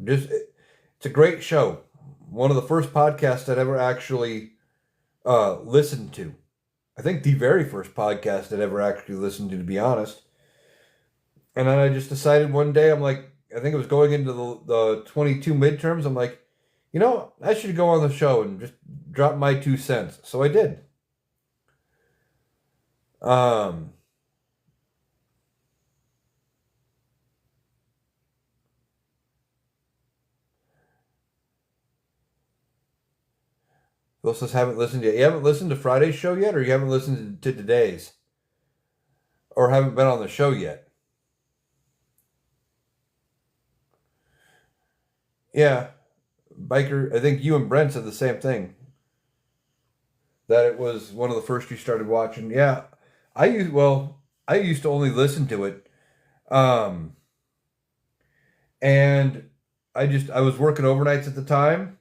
just it's a great show. One of the first podcasts I'd ever actually listened to. I think the very first podcast I'd ever actually listened to be honest. And then I just decided one day, I'm like, I think it was going into the 22 midterms. I'm like, I should go on the show and just drop my 2 cents. So I did. Phil says, haven't listened yet. You haven't listened to Friday's show yet, or you haven't listened to today's? Or haven't been on the show yet? Yeah. Biker, I think you and Brent said the same thing. That it was one of the first you started watching. Yeah. I used to only listen to it. And I was working overnights at the time.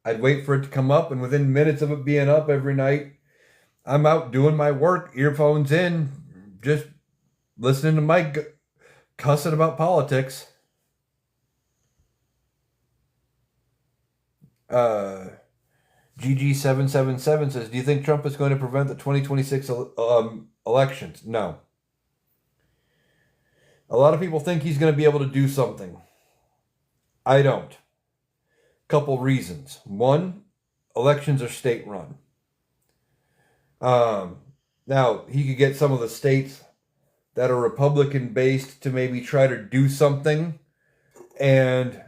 I'd wait for it to come up, and within minutes of it being up every night, I'm out doing my work, earphones in, just listening to Mike cussing about politics. GG777 says, do you think Trump is going to prevent the 2026 elections? No. A lot of people think he's going to be able to do something. I don't. Couple reasons. One, elections are state run. Now, he could get some of the states that are Republican based to maybe try to do something and,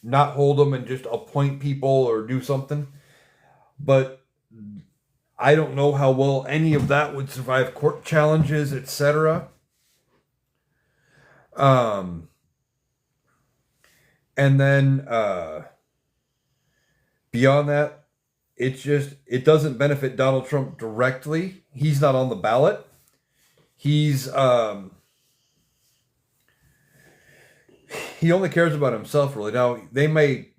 not hold them and just appoint people or do something. But I don't know how well any of that would survive court challenges, etc. Um, and then beyond that, it doesn't benefit Donald Trump directly. He's not on the ballot. He's he only cares about himself really. Now they may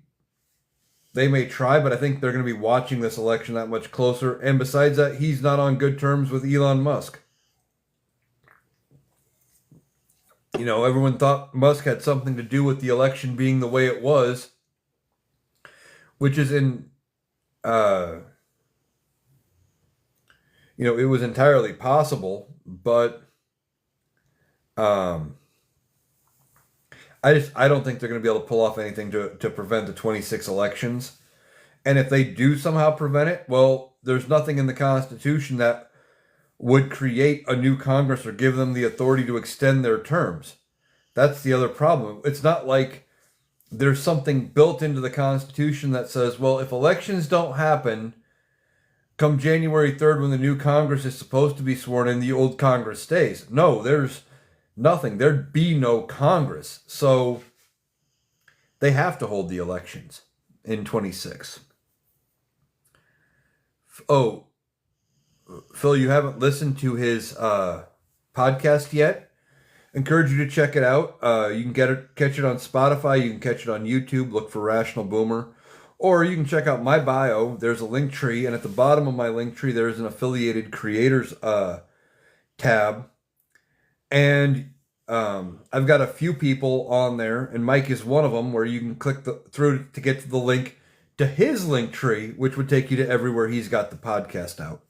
try, but I think they're going to be watching this election that much closer. And besides that, he's not on good terms with Elon Musk. You know, everyone thought Musk had something to do with the election being the way it was, which is uh, it was entirely possible, but um, I don't think they're going to be able to pull off anything to prevent the 26 elections. And if they do somehow prevent it, well, there's nothing in the Constitution that would create a new Congress or give them the authority to extend their terms. That's the other problem. It's not like there's something built into the Constitution that says, well, if elections don't happen come January 3rd when the new Congress is supposed to be sworn in, the old Congress stays. No, there's nothing. There'd be no Congress. So they have to hold the elections in 26. Oh, Phil, you haven't listened to his podcast yet? Encourage you to check it out. You can catch it on Spotify. You can catch it on YouTube. Look for Rational Boomer. Or you can check out my bio. There's a link tree. And at the bottom of my link tree, there's an affiliated creators tab. And I've got a few people on there. And Mike is one of them, where you can click through to get to the link to his link tree, which would take you to everywhere he's got the podcast out.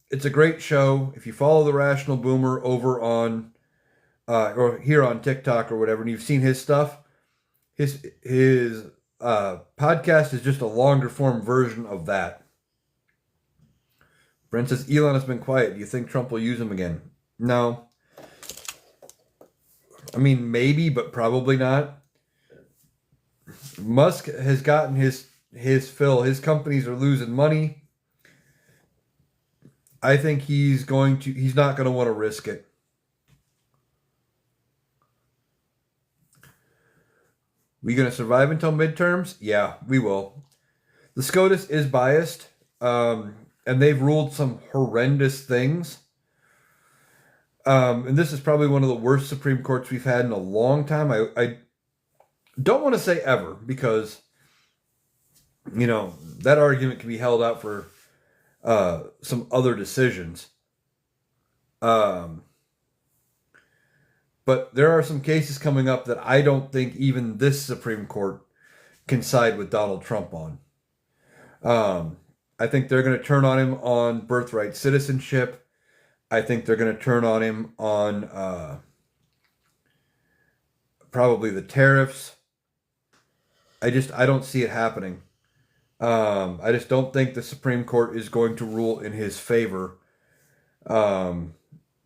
It's a great show. If you follow the Rational Boomer over on or here on TikTok or whatever, and you've seen his stuff, his podcast is just a longer form version of that. Brent says Elon has been quiet. Do you think Trump will use him again? No. I mean, maybe, but probably not. Musk has gotten his fill. His companies are losing money. I think he's not going to want to risk it. We going to survive until midterms? Yeah, we will. The SCOTUS is biased, and they've ruled some horrendous things. And this is probably one of the worst Supreme Courts we've had in a long time. I don't want to say ever, because, that argument can be held out for some other decisions. But there are some cases coming up that I don't think even this Supreme Court can side with Donald Trump on. I think they're going to turn on him on birthright citizenship. I think they're going to turn on him on probably the tariffs. I don't see it happening. I just don't think the Supreme Court is going to rule in his favor,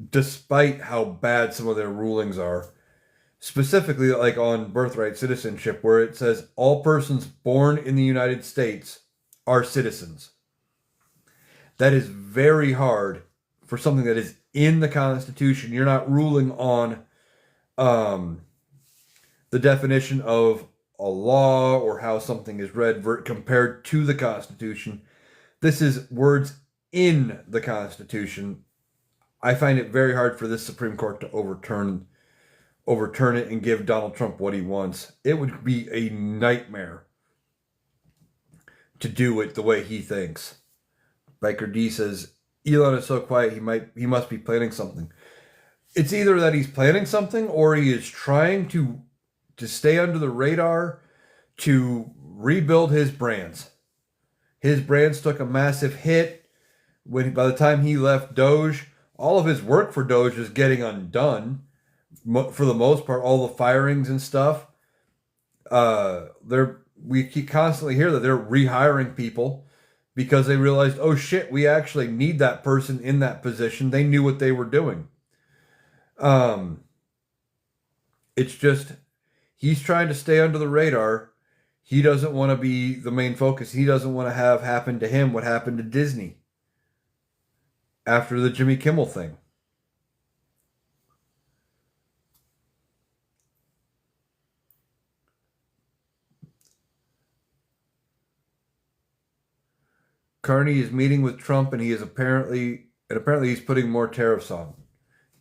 despite how bad some of their rulings are. Specifically, like on birthright citizenship, where it says all persons born in the United States are citizens. That is very hard for something that is in the Constitution. You're not ruling on the definition of a law or how something is read compared to the Constitution. This is words in the Constitution. I find it very hard for this Supreme Court to overturn it and give Donald Trump what he wants. It would be a nightmare to do it the way he thinks. Biker D says Elon is so quiet he must be planning something. It's either that he's planning something or he is trying to stay under the radar to rebuild his brands. His brands took a massive hit by the time he left Doge. All of his work for Doge is getting undone. For the most part, all the firings and stuff. We constantly hear that they're rehiring people because they realized, oh shit, we actually need that person in that position. They knew what they were doing. It's just, he's trying to stay under the radar. He doesn't want to be the main focus. He doesn't want to have happen to him what happened to Disney after the Jimmy Kimmel thing. Carney is meeting with Trump, and apparently he's putting more tariffs on.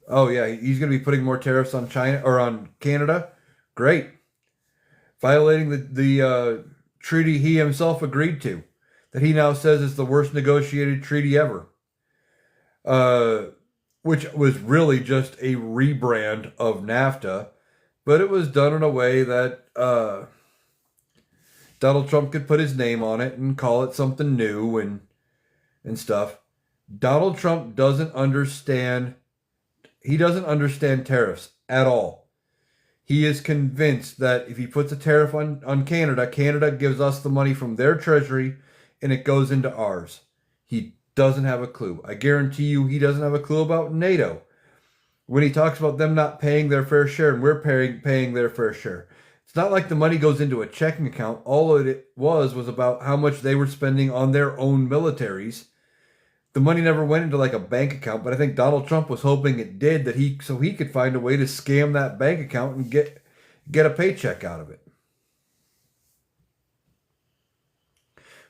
Oh yeah, he's going to be putting more tariffs on China or on Canada. Great, violating the treaty he himself agreed to, that he now says is the worst negotiated treaty ever. Which was really just a rebrand of NAFTA, but it was done in a way that Donald Trump could put his name on it and call it something new and stuff. Donald Trump doesn't understand. He doesn't understand tariffs at all. He is convinced that if he puts a tariff on Canada, Canada gives us the money from their treasury and it goes into ours. He doesn't have a clue. I guarantee you he doesn't have a clue about NATO. When he talks about them not paying their fair share and we're paying their fair share. It's not like the money goes into a checking account. All it was about how much they were spending on their own militaries. The money never went into like a bank account, but I think Donald Trump was hoping it did, so he could find a way to scam that bank account and get a paycheck out of it.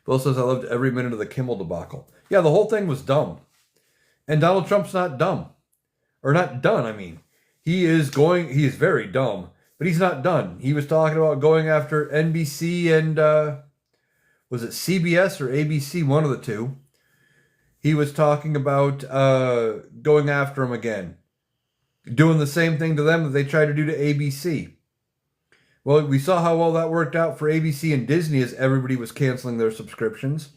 Bill says, I loved every minute of the Kimmel debacle. Yeah, the whole thing was dumb. And Donald Trump's not dumb. Or not done, I mean. He is very dumb, but he's not done. He was talking about going after NBC and, was it CBS or ABC, one of the two. He was talking about going after him again. Doing the same thing to them that they tried to do to ABC. Well, we saw how well that worked out for ABC and Disney as everybody was canceling their subscriptions.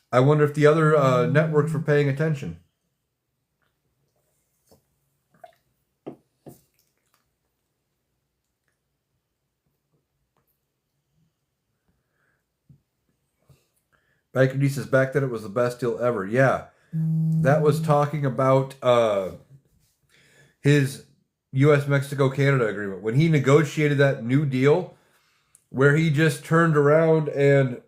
I wonder if the other networks were paying attention. Biker D says back then it was the best deal ever. Yeah. That was talking about his U.S.-Mexico-Canada agreement. When he negotiated that new deal, where he just turned around and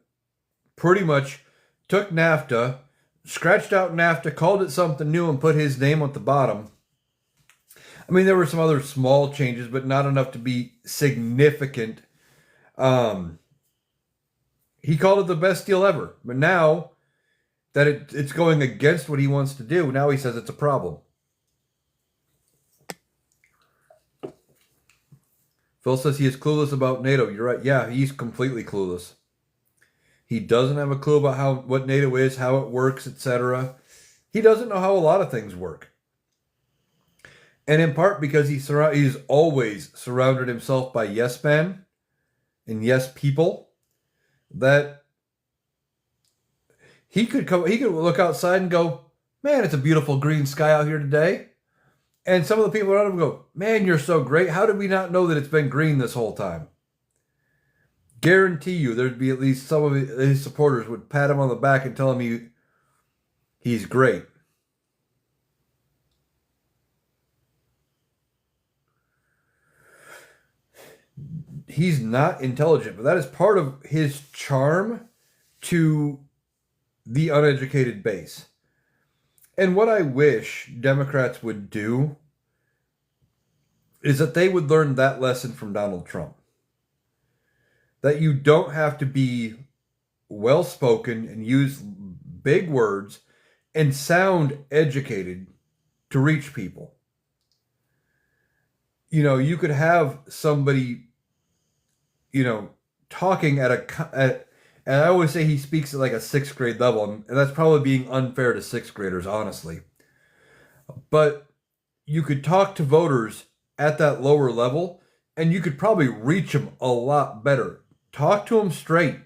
pretty much took NAFTA, scratched out NAFTA, called it something new, and put his name at the bottom. I mean, there were some other small changes, but not enough to be significant. He called it the best deal ever. But now that it's going against what he wants to do, now he says it's a problem. Phil says he is clueless about NATO. You're right. Yeah, he's completely clueless. He doesn't have a clue about what NATO is, how it works, etc. He doesn't know how a lot of things work. And in part because he's always surrounded himself by yes men and yes people, that he could look outside and go, man, it's a beautiful green sky out here today. And some of the people around him go, man, you're so great. How did we not know that it's been green this whole time? Guarantee you there'd be at least some of his supporters would pat him on the back and tell him he's great. He's not intelligent, but that is part of his charm to the uneducated base. And what I wish Democrats would do is that they would learn that lesson from Donald Trump. That you don't have to be well-spoken and use big words and sound educated to reach people. You know, you could have somebody, talking and I always say he speaks at like a 6th grade level, and that's probably being unfair to 6th graders, honestly. But you could talk to voters at that lower level, and you could probably reach them a lot better. Talk to them straight.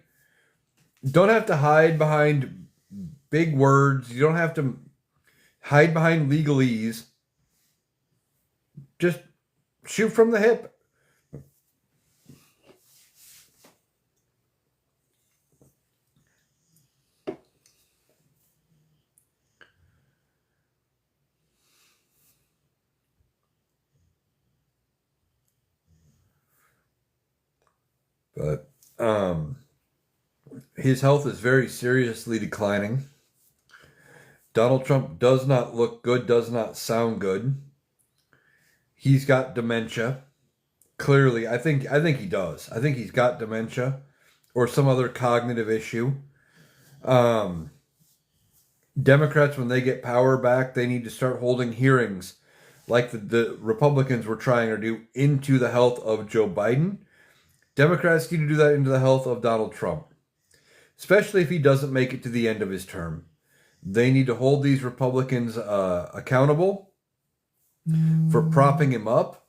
Don't have to hide behind big words. You don't have to hide behind legalese. Just shoot from the hip. But Um, his health is very seriously declining. Donald Trump does not look good, does not sound good. He's got dementia. Clearly, I think he does. I think he's got dementia or some other cognitive issue. Um, Democrats, when they get power back, they need to start holding hearings like the Republicans were trying to do into the health of Joe Biden. Democrats need to do that into the health of Donald Trump, especially if he doesn't make it to the end of his term. They need to hold these Republicans accountable for propping him up.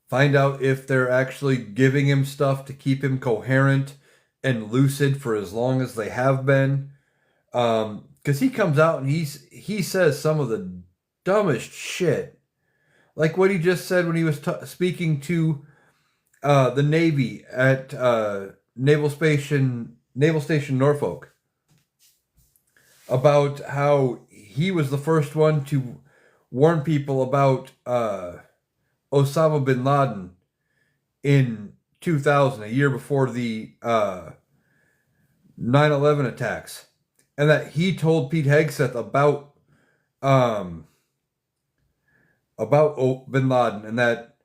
Find out if they're actually giving him stuff to keep him coherent and lucid for as long as they have been. Because he comes out and he says some of the dumbest shit, like what he just said when he was speaking to the Navy at Naval Station Norfolk, about how he was the first one to warn people about Osama bin Laden in 2000, a year before the 9/11 attacks, and that he told Pete Hegseth about bin Laden, and that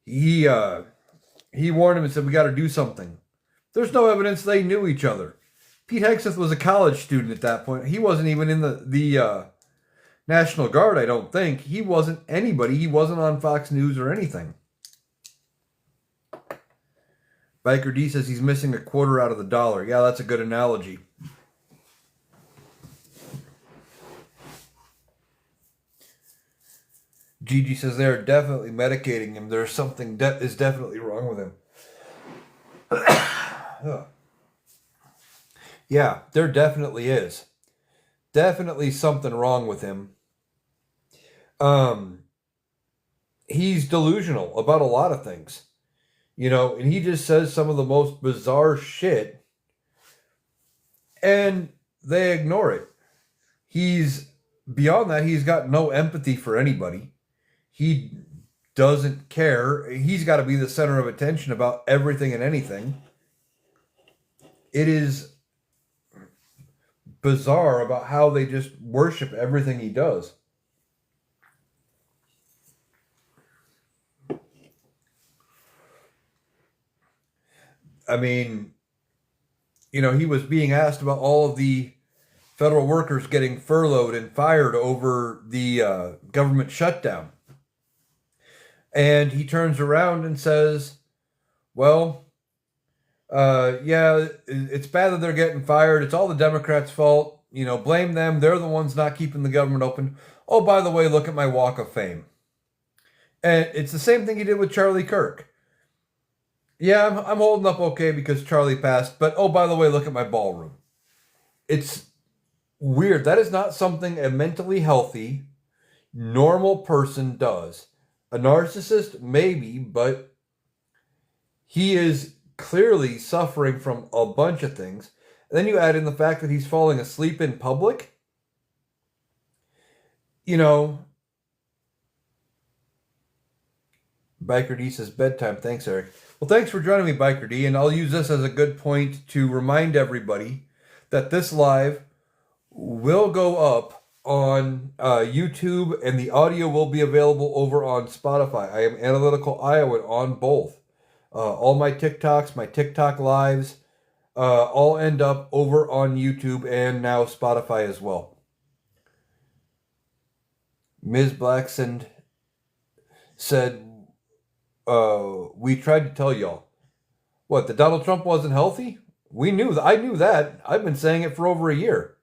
he warned him and said, we got to do something. There's no evidence they knew each other. Pete Hegseth was a college student at that point. He wasn't even in the National Guard, I don't think. He wasn't anybody. He wasn't on Fox News or anything. Biker D says he's missing a quarter out of the dollar. Yeah, that's a good analogy. Gigi says they're definitely medicating him. There's something is definitely wrong with him. Yeah, there definitely is. Definitely something wrong with him. He's delusional about a lot of things. And he just says some of the most bizarre shit, and they ignore it. Beyond that, he's got no empathy for anybody. He doesn't care. He's got to be the center of attention about everything and anything. It is bizarre about how they just worship everything he does. I mean, he was being asked about all of the federal workers getting furloughed and fired over the government shutdown. And he turns around and says, well, yeah, it's bad that they're getting fired. It's all the Democrats' fault. Blame them. They're the ones not keeping the government open. Oh, by the way, look at my Walk of Fame. And it's the same thing he did with Charlie Kirk. Yeah, I'm holding up okay because Charlie passed. But, oh, by the way, look at my ballroom. It's weird. That is not something a mentally healthy, normal person does. A narcissist, maybe, but he is clearly suffering from a bunch of things. And then you add in the fact that he's falling asleep in public. Biker D says bedtime. Thanks, Eric. Well, thanks for joining me, Biker D, and I'll use this as a good point to remind everybody that this live will go up on YouTube, and the audio will be available over on Spotify. I am Analyticaliowan on both. All my TikToks, my TikTok lives, all end up over on YouTube and now Spotify as well. Ms. Blacksand said, we tried to tell y'all. What, that Donald Trump wasn't healthy? We knew that. I knew that. I've been saying it for over a year.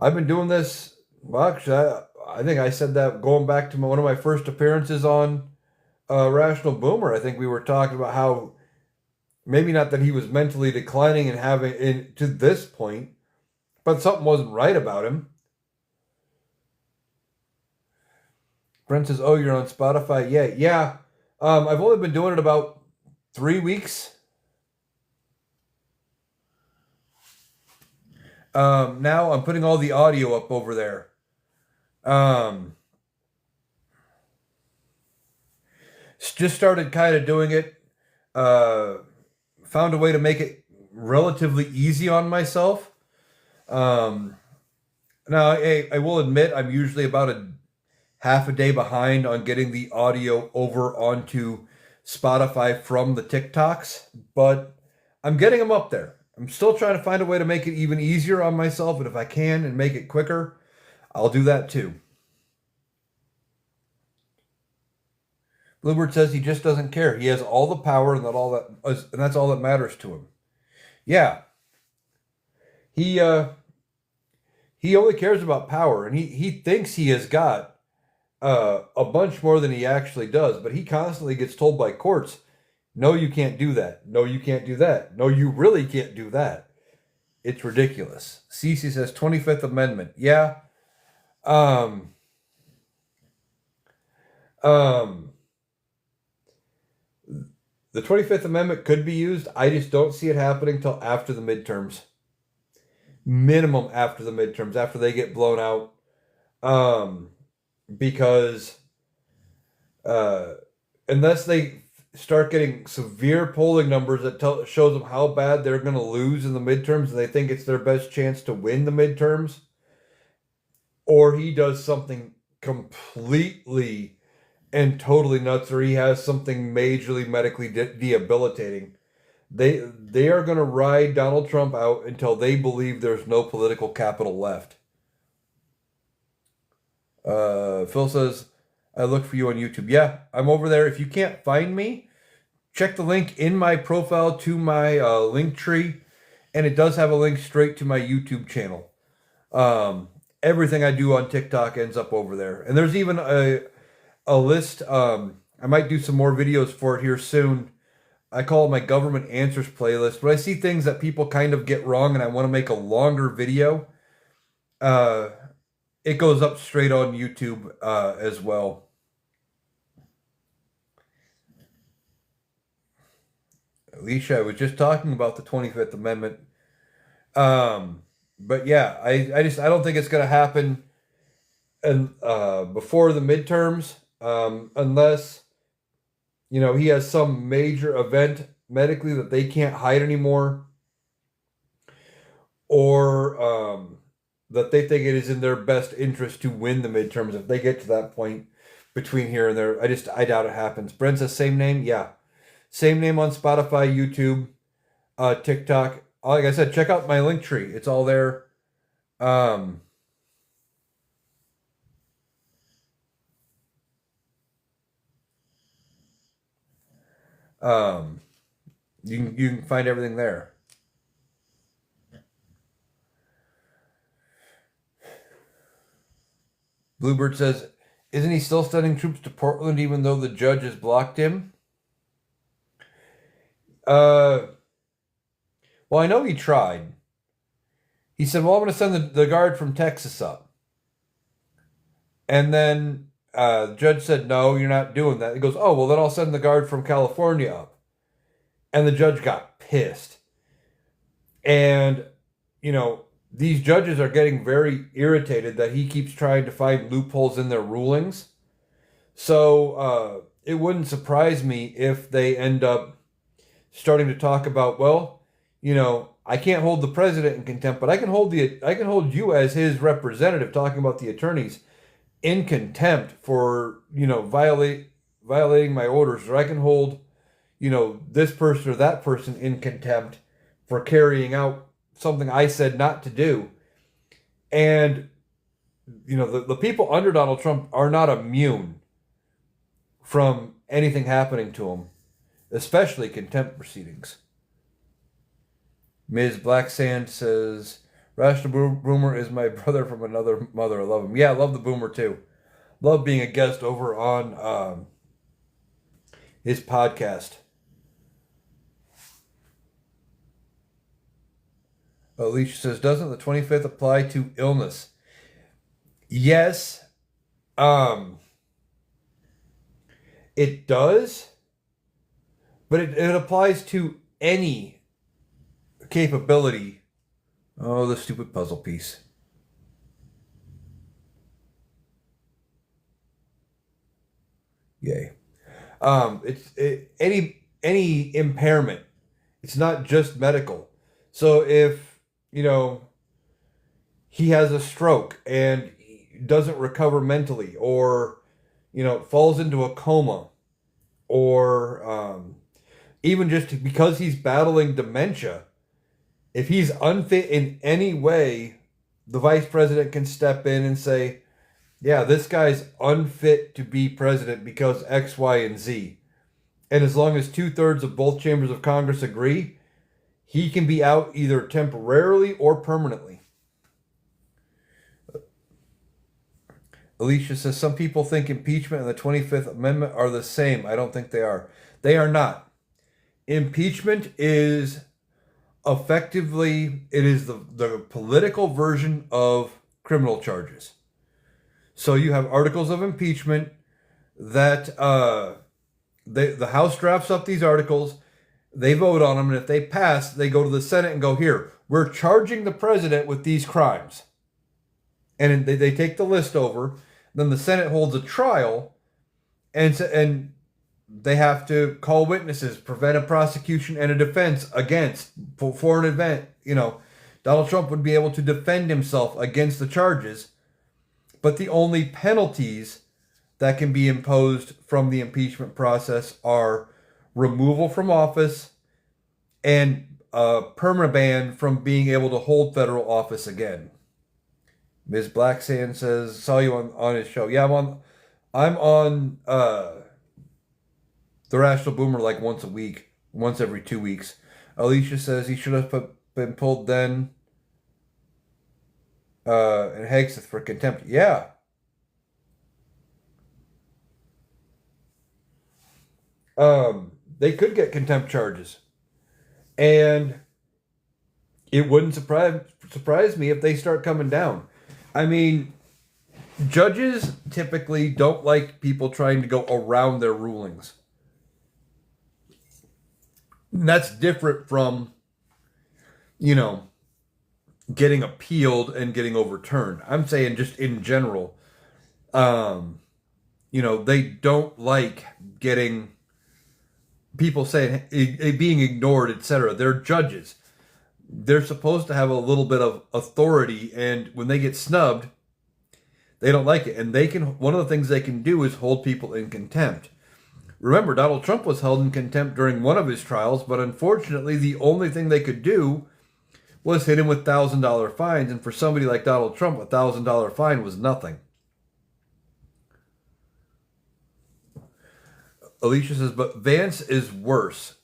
I've been doing this. Well, actually, I think I said that going back to one of my first appearances on Rational Boomer. I think we were talking about how maybe not that he was mentally declining and having to this point, but something wasn't right about him. Brent says, "Oh, you're on Spotify." Yeah. I've only been doing it about 3 weeks. Now I'm putting all the audio up over there. Just started kind of doing it uh, found a way to make it relatively easy on myself. Um, Now, I will admit I'm usually about a half a day behind on getting the audio over onto Spotify from the TikToks, but I'm getting them up there. I'm still trying to find a way to make it even easier on myself, and if I can and make it quicker, I'll do that too. Bluebird says he just doesn't care. He has all the power, and that's all that matters to him. Yeah, he he only cares about power, and he thinks he has got a bunch more than he actually does. But he constantly gets told by courts, "No, you can't do that. No, you can't do that. No, you really can't do that." It's ridiculous. Cece says 25th Amendment. Yeah. Um. Um. The 25th Amendment could be used. I just don't see it happening till after the midterms. Minimum after the midterms, after they get blown out. Um. Because uh, unless they start getting severe polling numbers that shows them how bad they're going to lose in the midterms, and they think it's their best chance to win the midterms, or he does something completely and totally nuts, or he has something majorly medically debilitating. They are going to ride Donald Trump out until they believe there's no political capital left. Phil says, I look for you on YouTube. Yeah, I'm over there. If you can't find me, check the link in my profile to my link tree, and it does have a link straight to my YouTube channel. Everything I do on TikTok ends up over there. And there's even a list. I might do some more videos for it here soon. I call it my government answers playlist. But I see things that people kind of get wrong, and I want to make a longer video. It goes up straight on YouTube as well. Alicia, I was just talking about the 25th Amendment. But yeah, I don't think it's going to happen and before the midterms, unless he has some major event medically that they can't hide anymore, or that they think it is in their best interest to win the midterms. If they get to that point between here and there, I doubt it happens. Brent says same name, yeah, same name on Spotify, YouTube, TikTok. Like I said, check out my link tree; it's all there. Um, um, you can find everything there. Bluebird says, isn't he still sending troops to Portland even though the judge has blocked him? Well, I know he tried. He said, well, I'm going to send the guard from Texas up. And then the judge said, no, you're not doing that. He goes, oh, well, then I'll send the guard from California up. And the judge got pissed. And, these judges are getting very irritated that he keeps trying to find loopholes in their rulings. So it wouldn't surprise me if they end up starting to talk about, well, I can't hold the president in contempt, but I can hold you as his representative, talking about the attorneys, in contempt for violating my orders, or I can hold this person or that person in contempt for carrying out something I said not to do. And the people under Donald Trump are not immune from anything happening to them, especially contempt proceedings. Ms. Blacksand says, Rash the Boomer is my brother from another mother. I love him. Yeah, I love the Boomer too. Love being a guest over on his podcast. Alicia says, doesn't the 25th apply to illness? Yes. It does. But it applies to any capability. Oh, the stupid puzzle piece. Yay. Any any impairment. It's not just medical. So if, he has a stroke and doesn't recover mentally, or, falls into a coma, or even just because he's battling dementia, if he's unfit in any way, the vice president can step in and say, yeah, this guy's unfit to be president because X, Y, and Z. And as long as 2/3 of both chambers of Congress agree, he can be out either temporarily or permanently. Alicia says, some people think impeachment and the 25th Amendment are the same. I don't think they are. They are not. Impeachment is effectively, it is the political version of criminal charges. So you have articles of impeachment that the House drafts up these articles, they vote on them, and if they pass, they go to the Senate and go, here, we're charging the president with these crimes. And they take the list over. Then the Senate holds a trial, and they have to call witnesses, prevent a prosecution and a defense against, for an event. Donald Trump would be able to defend himself against the charges, but the only penalties that can be imposed from the impeachment process are removal from office and a permanent ban from being able to hold federal office again. Ms. Blacksand says, saw you on his show. Yeah, I'm on The Rational Boomer like once a week, once every 2 weeks. Alicia says he should have been pulled then. And Hegseth for contempt. Yeah. They could get contempt charges. And it wouldn't surprise me if they start coming down. I mean, judges typically don't like people trying to go around their rulings. And that's different from, getting appealed and getting overturned. I'm saying just in general, they don't like getting people saying, being ignored, etc. They're judges. They're supposed to have a little bit of authority, and when they get snubbed, they don't like it. And one of the things they can do is hold people in contempt. Remember, Donald Trump was held in contempt during one of his trials, but unfortunately, the only thing they could do was hit him with $1,000 fines. And for somebody like Donald Trump, a $1,000 fine was nothing. Alicia says, but Vance is worse.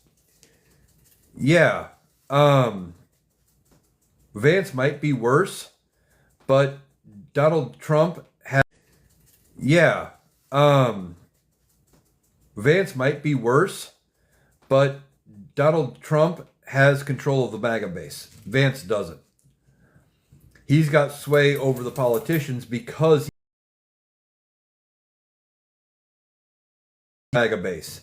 Yeah. Vance might be worse, but Donald Trump has... Yeah. Vance might be worse, but Donald Trump has control of the MAGA base. Vance doesn't. He's got sway over the politicians because MAGA base.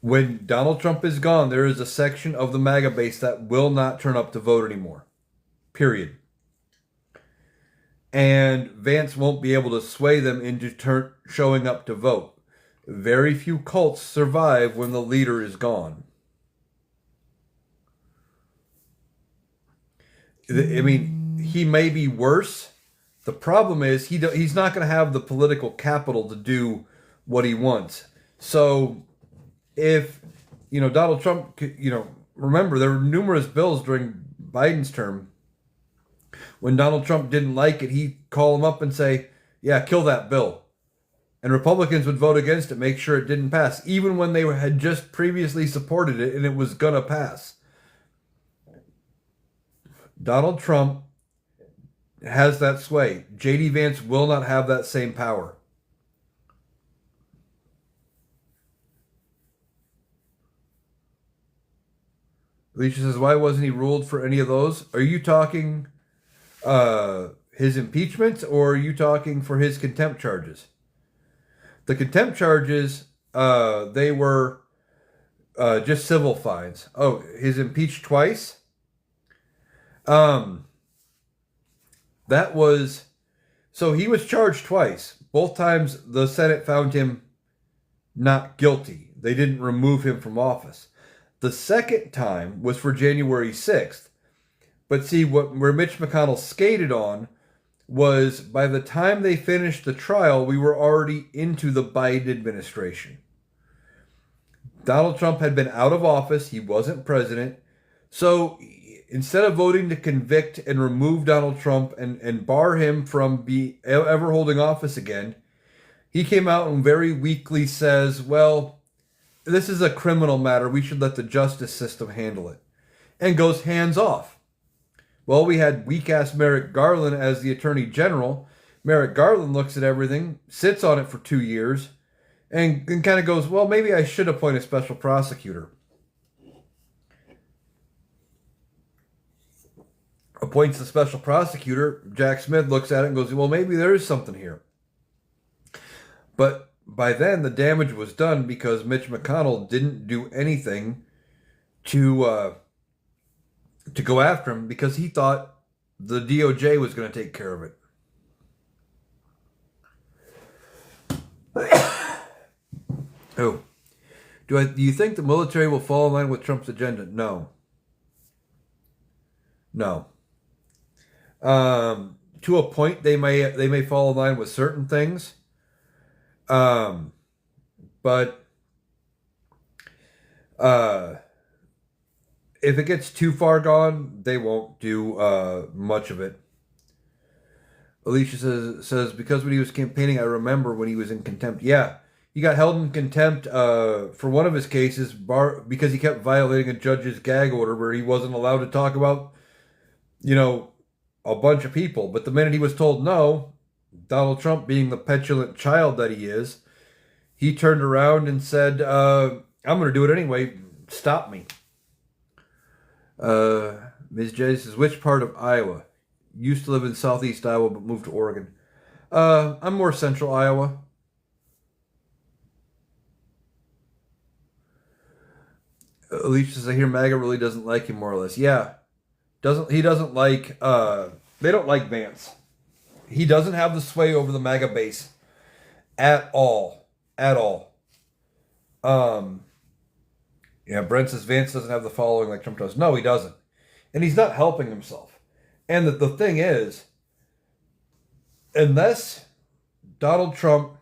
When Donald Trump is gone, there is a section of the MAGA base that will not turn up to vote anymore. Period. And Vance won't be able to sway them into showing up to vote. Very few cults survive when the leader is gone. I mean, he may be worse. The problem is he's not going to have the political capital to do what he wants. So if, Donald Trump, remember there were numerous bills during Biden's term. When Donald Trump didn't like it, he'd call him up and say, yeah, kill that bill. And Republicans would vote against it, make sure it didn't pass, even when they had just previously supported it and it was going to pass. Donald Trump has that sway. J.D. Vance will not have that same power. Alicia says, why wasn't he ruled for any of those? Are you talking his impeachment, or are you talking for his contempt charges? The contempt charges, they were just civil fines. Oh, his impeached twice? That was... So he was charged twice. Both times the Senate found him not guilty. They didn't remove him from office. The second time was for January 6th. But see, where Mitch McConnell skated on was by the time they finished the trial, we were already into the Biden administration. Donald Trump had been out of office. He wasn't president. So instead of voting to convict and remove Donald Trump and bar him from ever holding office again, he came out and very weakly says, well, this is a criminal matter. We should let the justice system handle it. And goes hands off. Well, we had weak-ass Merrick Garland as the Attorney General. Merrick Garland looks at everything, sits on it for 2 years, and kind of goes, well, maybe I should appoint a special prosecutor. Appoints the special prosecutor. Jack Smith looks at it and goes, well, maybe there is something here. But by then, the damage was done because Mitch McConnell didn't do anything to go after him because he thought the DOJ was going to take care of it. Oh, do you think the military will fall in line with Trump's agenda? No. To a point, they may fall in line with certain things. But if it gets too far gone, they won't do much of it. Alicia says because when he was campaigning, I remember when he was in contempt. Yeah, he got held in contempt for one of his cases because he kept violating a judge's gag order where he wasn't allowed to talk about, a bunch of people. But the minute he was told no, Donald Trump, being the petulant child that he is, he turned around and said, I'm going to do it anyway. Stop me. Ms. J says, which part of Iowa? Used to live in southeast Iowa, but moved to Oregon. I'm more central Iowa. Alicia says, I hear MAGA really doesn't like him, more or less. Yeah. He doesn't like, they don't like Vance. He doesn't have the sway over the MAGA base. At all. Yeah, Brent says Vance doesn't have the following like Trump does. No, he doesn't. And he's not helping himself. And the thing is, unless Donald Trump,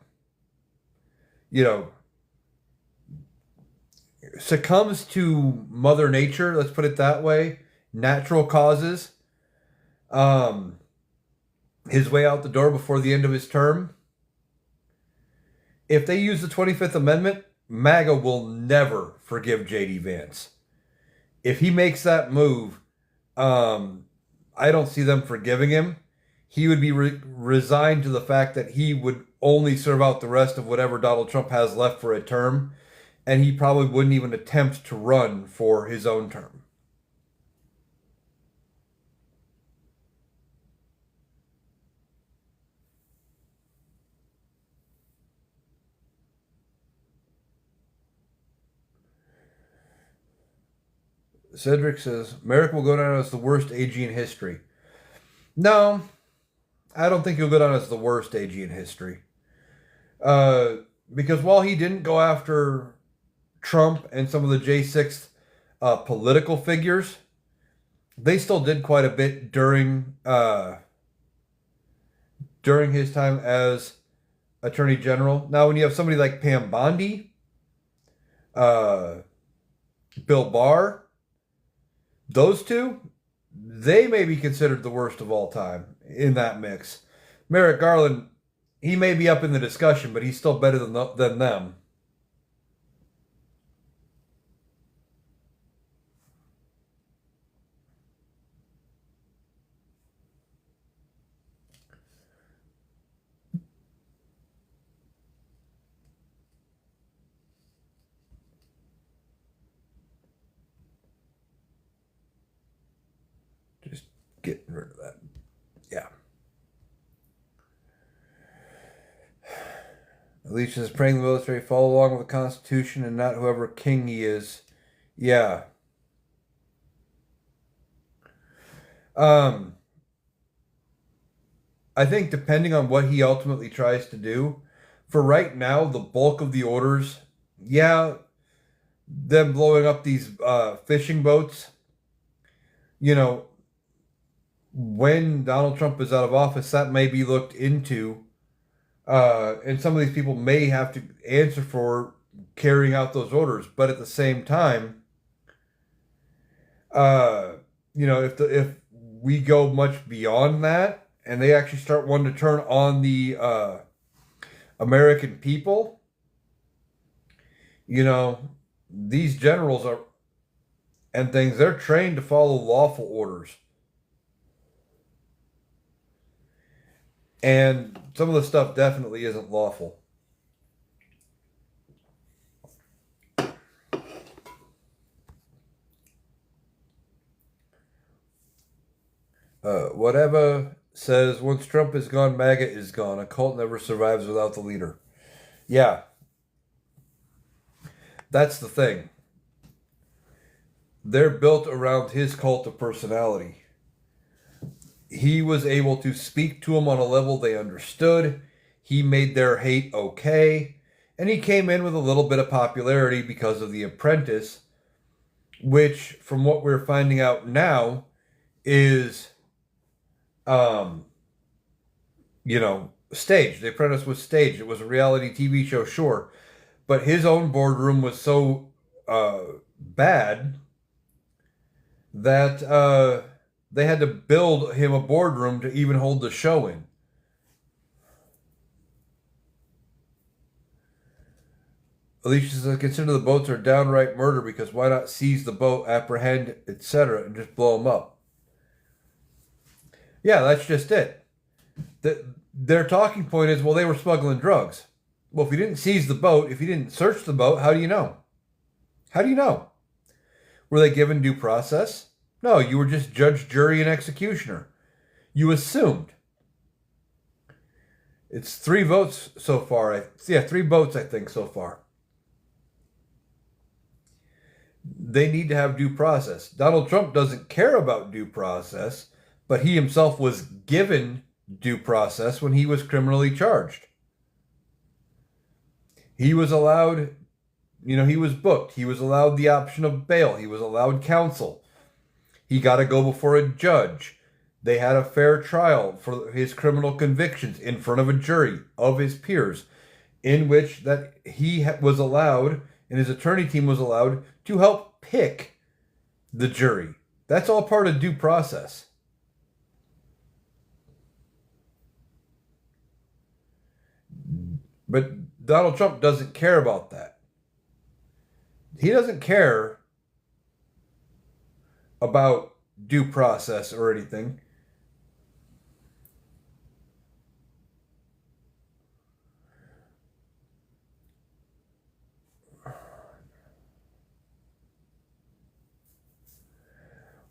succumbs to Mother Nature, let's put it that way, natural causes, his way out the door before the end of his term, if they use the 25th Amendment, MAGA will never forgive J.D. Vance. If he makes that move, I don't see them forgiving him. He would be resigned to the fact that he would only serve out the rest of whatever Donald Trump has left for a term, and he probably wouldn't even attempt to run for his own term. Cedric says, Merrick will go down as the worst AG in history. No, I don't think he'll go down as the worst AG in history. Because while he didn't go after Trump and some of the J6 political figures, they still did quite a bit during his time as Attorney General. Now, when you have somebody like Pam Bondi, Bill Barr, those two, they may be considered the worst of all time in that mix. Merrick Garland, he may be up in the discussion, but he's still better than them. Just getting rid of that. Yeah. Alicia is praying the military follow along with the Constitution and not whoever king he is. Yeah. I think depending on what he ultimately tries to do, for right now, the bulk of the orders, yeah, them blowing up these fishing boats, you know, when Donald Trump is out of office, that may be looked into. And some of these people may have to answer for carrying out those orders. But at the same time, uh, if we go much beyond that and they actually start wanting to turn on the American people, these generals are and things, they're trained to follow lawful orders. And some of the stuff definitely isn't lawful. Whatever says, once Trump is gone, MAGA is gone. A cult never survives without the leader. Yeah, that's the thing. They're built around his cult of personality. He was able to speak to them on a level they understood. He made their hate okay. And he came in with a little bit of popularity because of The Apprentice, which, from what we're finding out now, is, staged. The Apprentice was staged. It was a reality TV show, sure. But his own boardroom was so bad that they had to build him a boardroom to even hold the show in. Alicia says, consider the boats are downright murder because why not seize the boat, apprehend, etc., and just blow them up? Yeah, that's just it. Their talking point is, well, they were smuggling drugs. Well, if you didn't seize the boat, if you didn't search the boat, how do you know? How do you know? Were they given due process? No, you were just judge, jury, and executioner. You assumed. It's 3 votes so far. 3 votes, I think, so far. They need to have due process. Donald Trump doesn't care about due process, but he himself was given due process when he was criminally charged. He was allowed, he was booked. He was allowed the option of bail. He was allowed counsel. He got to go before a judge. They had a fair trial for his criminal convictions in front of a jury of his peers, in which that he was allowed, and his attorney team was allowed, to help pick the jury. That's all part of due process. But Donald Trump doesn't care about that. He doesn't care about due process or anything.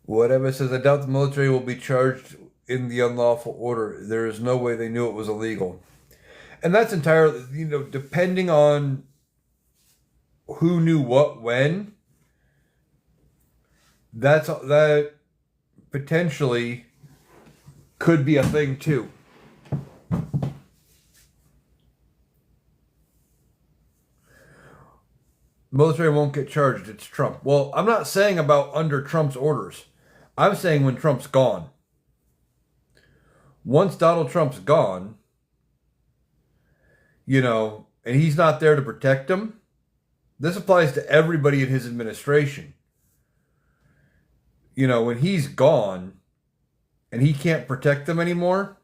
Whatever says, I doubt the military will be charged in the unlawful order. There is no way they knew it was illegal. And that's entirely, depending on who knew what when, that potentially could be a thing too. Military won't get charged. It's Trump. Well, I'm not saying about under Trump's orders. I'm saying when Trump's gone. Once Donald Trump's gone, and he's not there to protect him, this applies to everybody in his administration. When he's gone and he can't protect them anymore,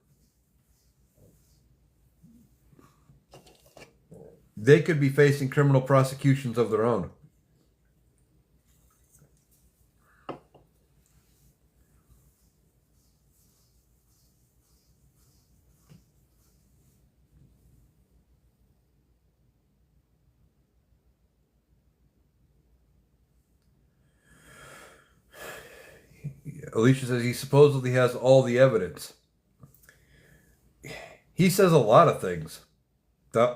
they could be facing criminal prosecutions of their own. Alicia says he supposedly has all the evidence. He says a lot of things.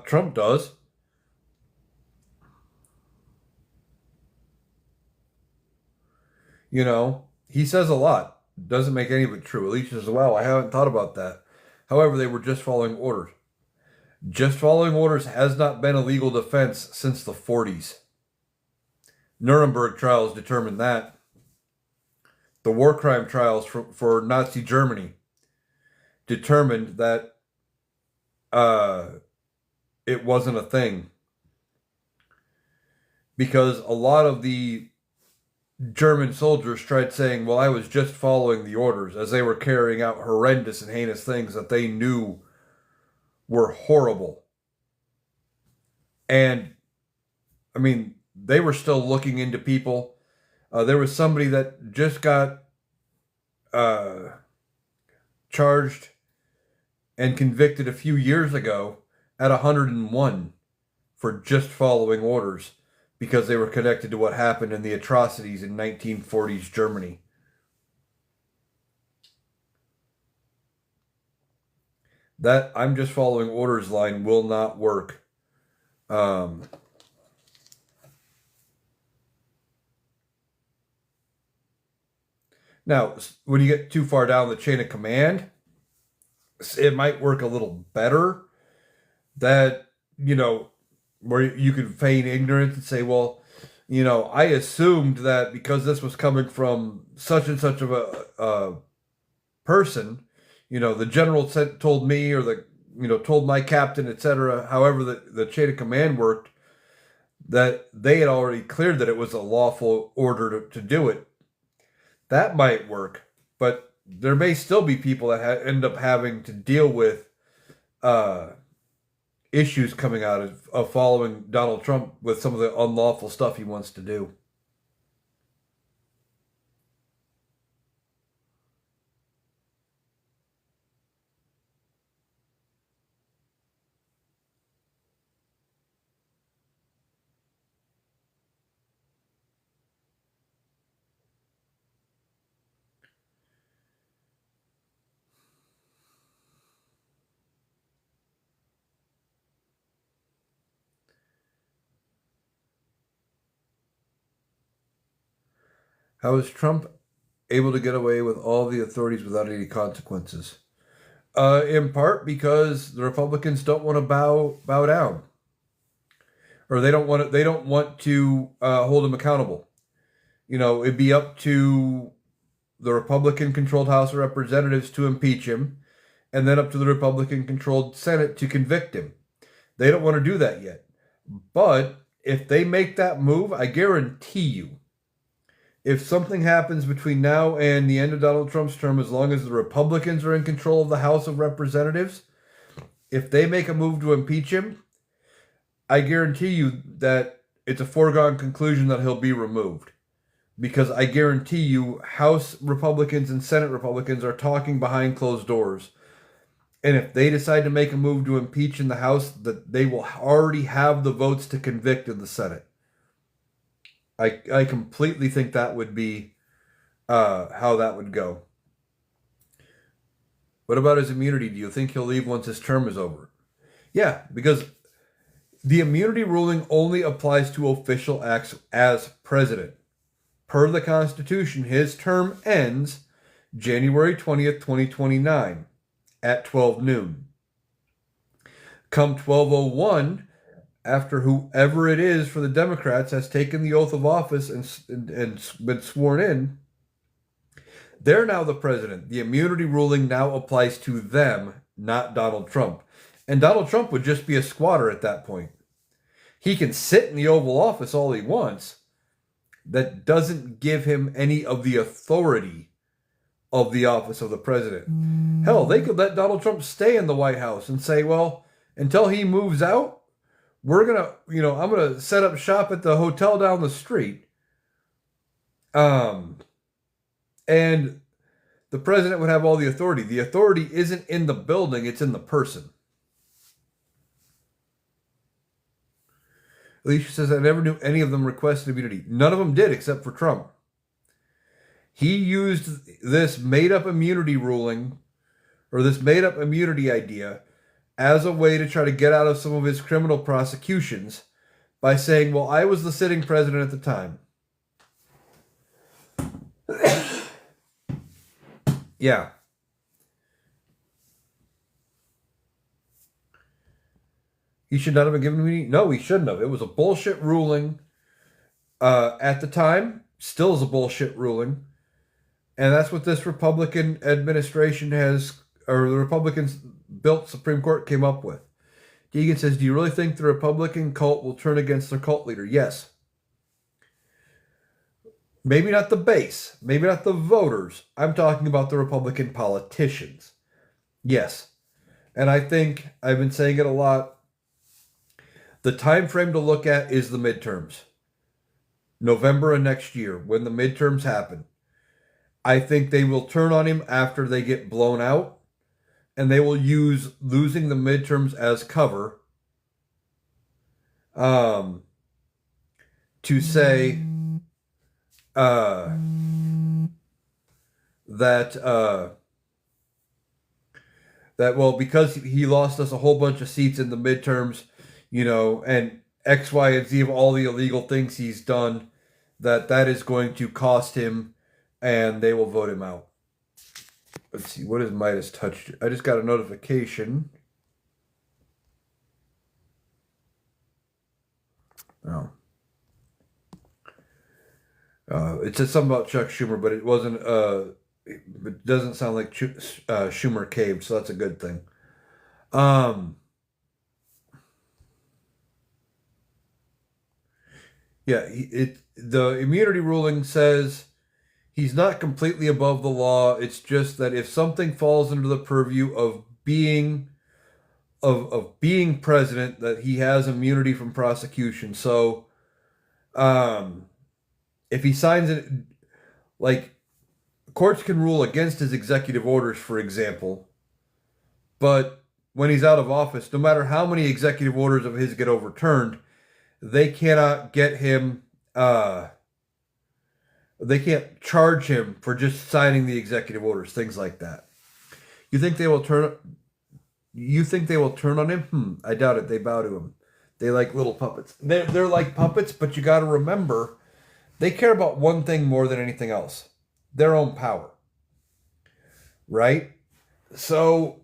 Trump does. He says a lot. Doesn't make any of it true. Alicia says, wow, I haven't thought about that. However, they were just following orders. Just following orders has not been a legal defense since the 40s. Nuremberg trials determined that. The war crime trials for Nazi Germany determined that uh, it wasn't a thing. Because a lot of the German soldiers tried saying, well, I was just following the orders as they were carrying out horrendous and heinous things that they knew were horrible. And, I mean, they were still looking into people. There was somebody that just got uh, charged and convicted a few years ago at 101 for just following orders because they were connected to what happened in the atrocities in 1940s Germany. That I'm just following orders line will not work. Now, when you get too far down the chain of command, it might work a little better. That, where you can feign ignorance and say, well, I assumed that because this was coming from such and such of a person, the general told me, or told my captain, etc. However, the chain of command worked, that they had already cleared that it was a lawful order to do it. That might work, but there may still be people that end up having to deal with uh, issues coming out of following Donald Trump with some of the unlawful stuff he wants to do. How is Trump able to get away with all the authorities without any consequences? In part because the Republicans don't want to bow down, or they don't want to hold him accountable. It'd be up to the Republican-controlled House of Representatives to impeach him, and then up to the Republican-controlled Senate to convict him. They don't want to do that yet. But if they make that move, I guarantee you, if something happens between now and the end of Donald Trump's term, as long as the Republicans are in control of the House of Representatives, if they make a move to impeach him, I guarantee you that it's a foregone conclusion that he'll be removed. Because I guarantee you, House Republicans and Senate Republicans are talking behind closed doors. And if they decide to make a move to impeach in the House, that they will already have the votes to convict in the Senate. I completely think that would be how that would go. What about his immunity? Do you think he'll leave once his term is over? Yeah, because the immunity ruling only applies to official acts as president. Per the Constitution, his term ends January 20th, 2029 at 12 noon. Come 12:01, after whoever it is for the Democrats has taken the oath of office and been sworn in, they're now the president. The immunity ruling now applies to them, not Donald Trump. And Donald Trump would just be a squatter at that point. He can sit in the Oval Office all he wants. That doesn't give him any of the authority of the office of the president. Hell, they could let Donald Trump stay in the White House and say, well, until he moves out, we're going to, I'm going to set up shop at the hotel down the street. And the president would have all the authority. The authority isn't in the building, it's in the person. Alicia says, I never knew any of them requested immunity. None of them did, except for Trump. He used this made-up immunity ruling, or this made-up immunity idea, as a way to try to get out of some of his criminal prosecutions by saying, well, I was the sitting president at the time. Yeah. He should not have been given immunity? No, he shouldn't have. It was a bullshit ruling. at the time, still is a bullshit ruling. And that's what this Republican administration has, or the Republicans built Supreme Court came up with. Deegan says, do you really think the Republican cult will turn against their cult leader? Yes. Maybe not the base, maybe not the voters. I'm talking about the Republican politicians. Yes. And I think I've been saying it a lot. The time frame to look at is the midterms. November of next year, when the midterms happen. I think they will turn on him after they get blown out, and they will use losing the midterms as cover to say that well, because he lost us a whole bunch of seats in the midterms, and X, Y, and Z of all the illegal things he's done, that is going to cost him, and they will vote him out. Let's see, what is Midas touched? I just got a notification. Oh. It said something about Chuck Schumer, but it wasn't. It doesn't sound like Schumer caved, so that's a good thing. Yeah, the immunity ruling says he's not completely above the law. It's just that if something falls under the purview of being being president, that he has immunity from prosecution. So, if he signs it, like courts can rule against his executive orders, for example, but when he's out of office, no matter how many executive orders of his get overturned, they cannot get him. They can't charge him for just signing the executive orders, things like that. You think they will turn? You think they will turn on him? I doubt it. They bow to him. They like little puppets. They're like puppets, but you got to remember, they care about one thing more than anything else: their own power. Right? So,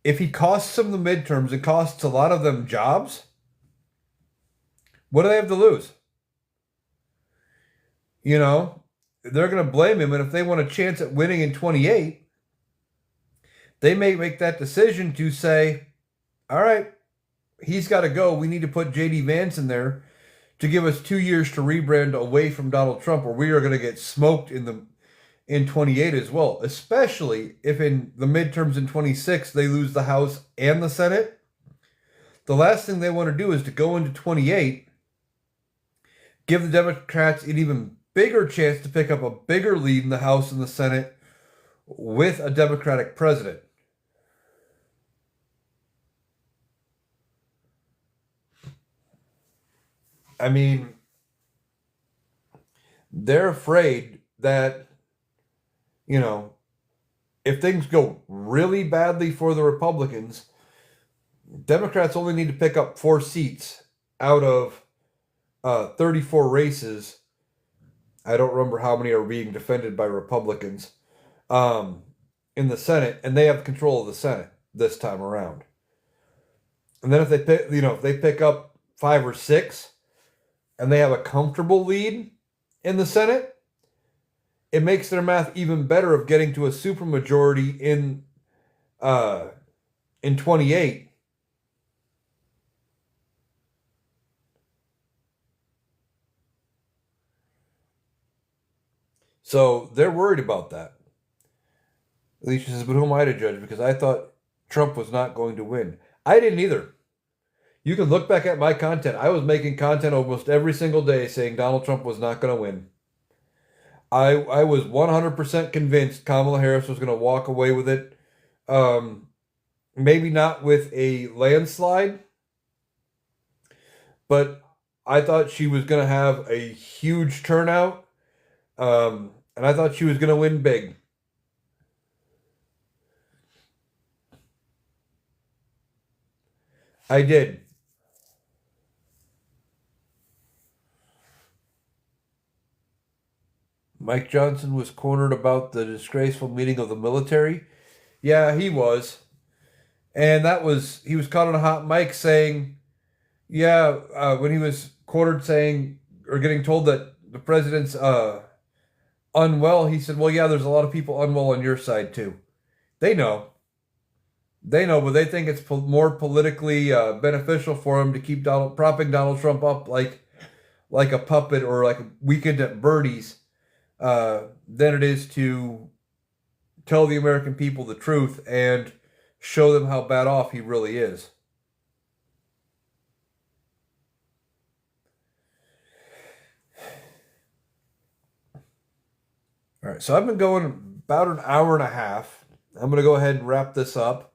if he costs them the midterms and costs a lot of them jobs, what do they have to lose? They're going to blame him, and if they want a chance at winning in 28, they may make that decision to say, all right, he's got to go. We need to put J.D. Vance in there to give us 2 years to rebrand away from Donald Trump, or we are going to get smoked in 28 as well, especially if in the midterms in 26 they lose the House and the Senate. The last thing they want to do is to go into 28, give the Democrats an even bigger chance to pick up a bigger lead in the House and the Senate with a Democratic president. I mean, they're afraid that, if things go really badly for the Republicans, Democrats only need to pick up 4 seats out of 34 races. I don't remember how many are being defended by Republicans in the Senate, and they have control of the Senate this time around. And then if they pick up 5 or 6, and they have a comfortable lead in the Senate, it makes their math even better of getting to a supermajority in 28. So they're worried about that. Alicia says, but who am I to judge? Because I thought Trump was not going to win. I didn't either. You can look back at my content. I was making content almost every single day saying Donald Trump was not going to win. I was 100% convinced Kamala Harris was going to walk away with it. Maybe not with a landslide, but I thought she was going to have a huge turnout. And I thought she was going to win big. I did. Mike Johnson was cornered about the disgraceful meeting of the military. Yeah, he was. And he was caught on a hot mic saying, yeah, when he was quoted saying or getting told that the president's unwell, he said, "Well, yeah, there's a lot of people unwell on your side too." They know. They know, but they think it's more politically beneficial for him to keep propping Donald Trump up like a puppet or like a Weekend at Bernie's than it is to tell the American people the truth and show them how bad off he really is. All right, so I've been going about an hour and a half. I'm going to go ahead and wrap this up.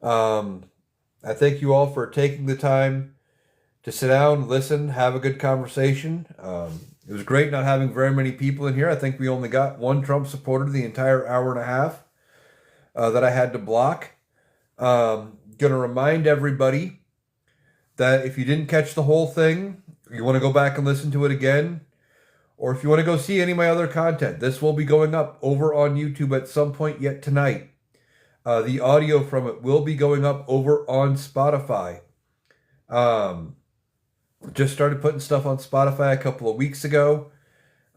I thank you all for taking the time to sit down, listen, have a good conversation. It was great not having very many people in here. I think we only got one Trump supporter the entire hour and a half that I had to block. Going to remind everybody that if you didn't catch the whole thing, you want to go back and listen to it again, or if you want to go see any of my other content, this will be going up over on YouTube at some point yet tonight. The audio from it will be going up over on Spotify. Just started putting stuff on Spotify a couple of weeks ago.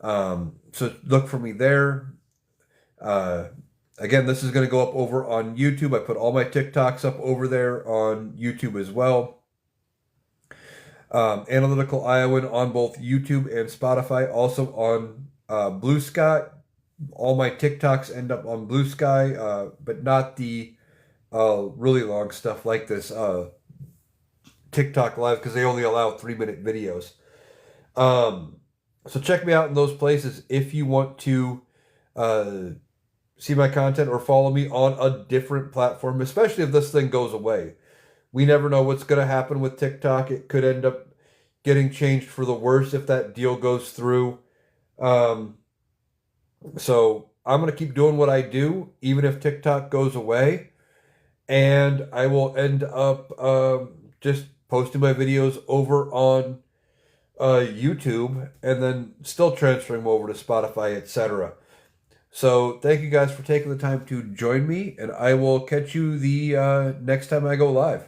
So look for me there. Again, this is going to go up over on YouTube. I put all my TikToks up over there on YouTube as well. Analyticaliowan on both YouTube and Spotify. Also on Blue Sky. All my TikToks end up on Blue Sky, but not the really long stuff like this TikTok Live, because they only allow 3-minute videos. So check me out in those places if you want to see my content or follow me on a different platform, especially if this thing goes away. We never know what's going to happen with TikTok. It could end up getting changed for the worse if that deal goes through. So I'm going to keep doing what I do, even if TikTok goes away. And I will end up just posting my videos over on YouTube and then still transferring them over to Spotify, etc. So thank you guys for taking the time to join me, and I will catch you the next time I go live.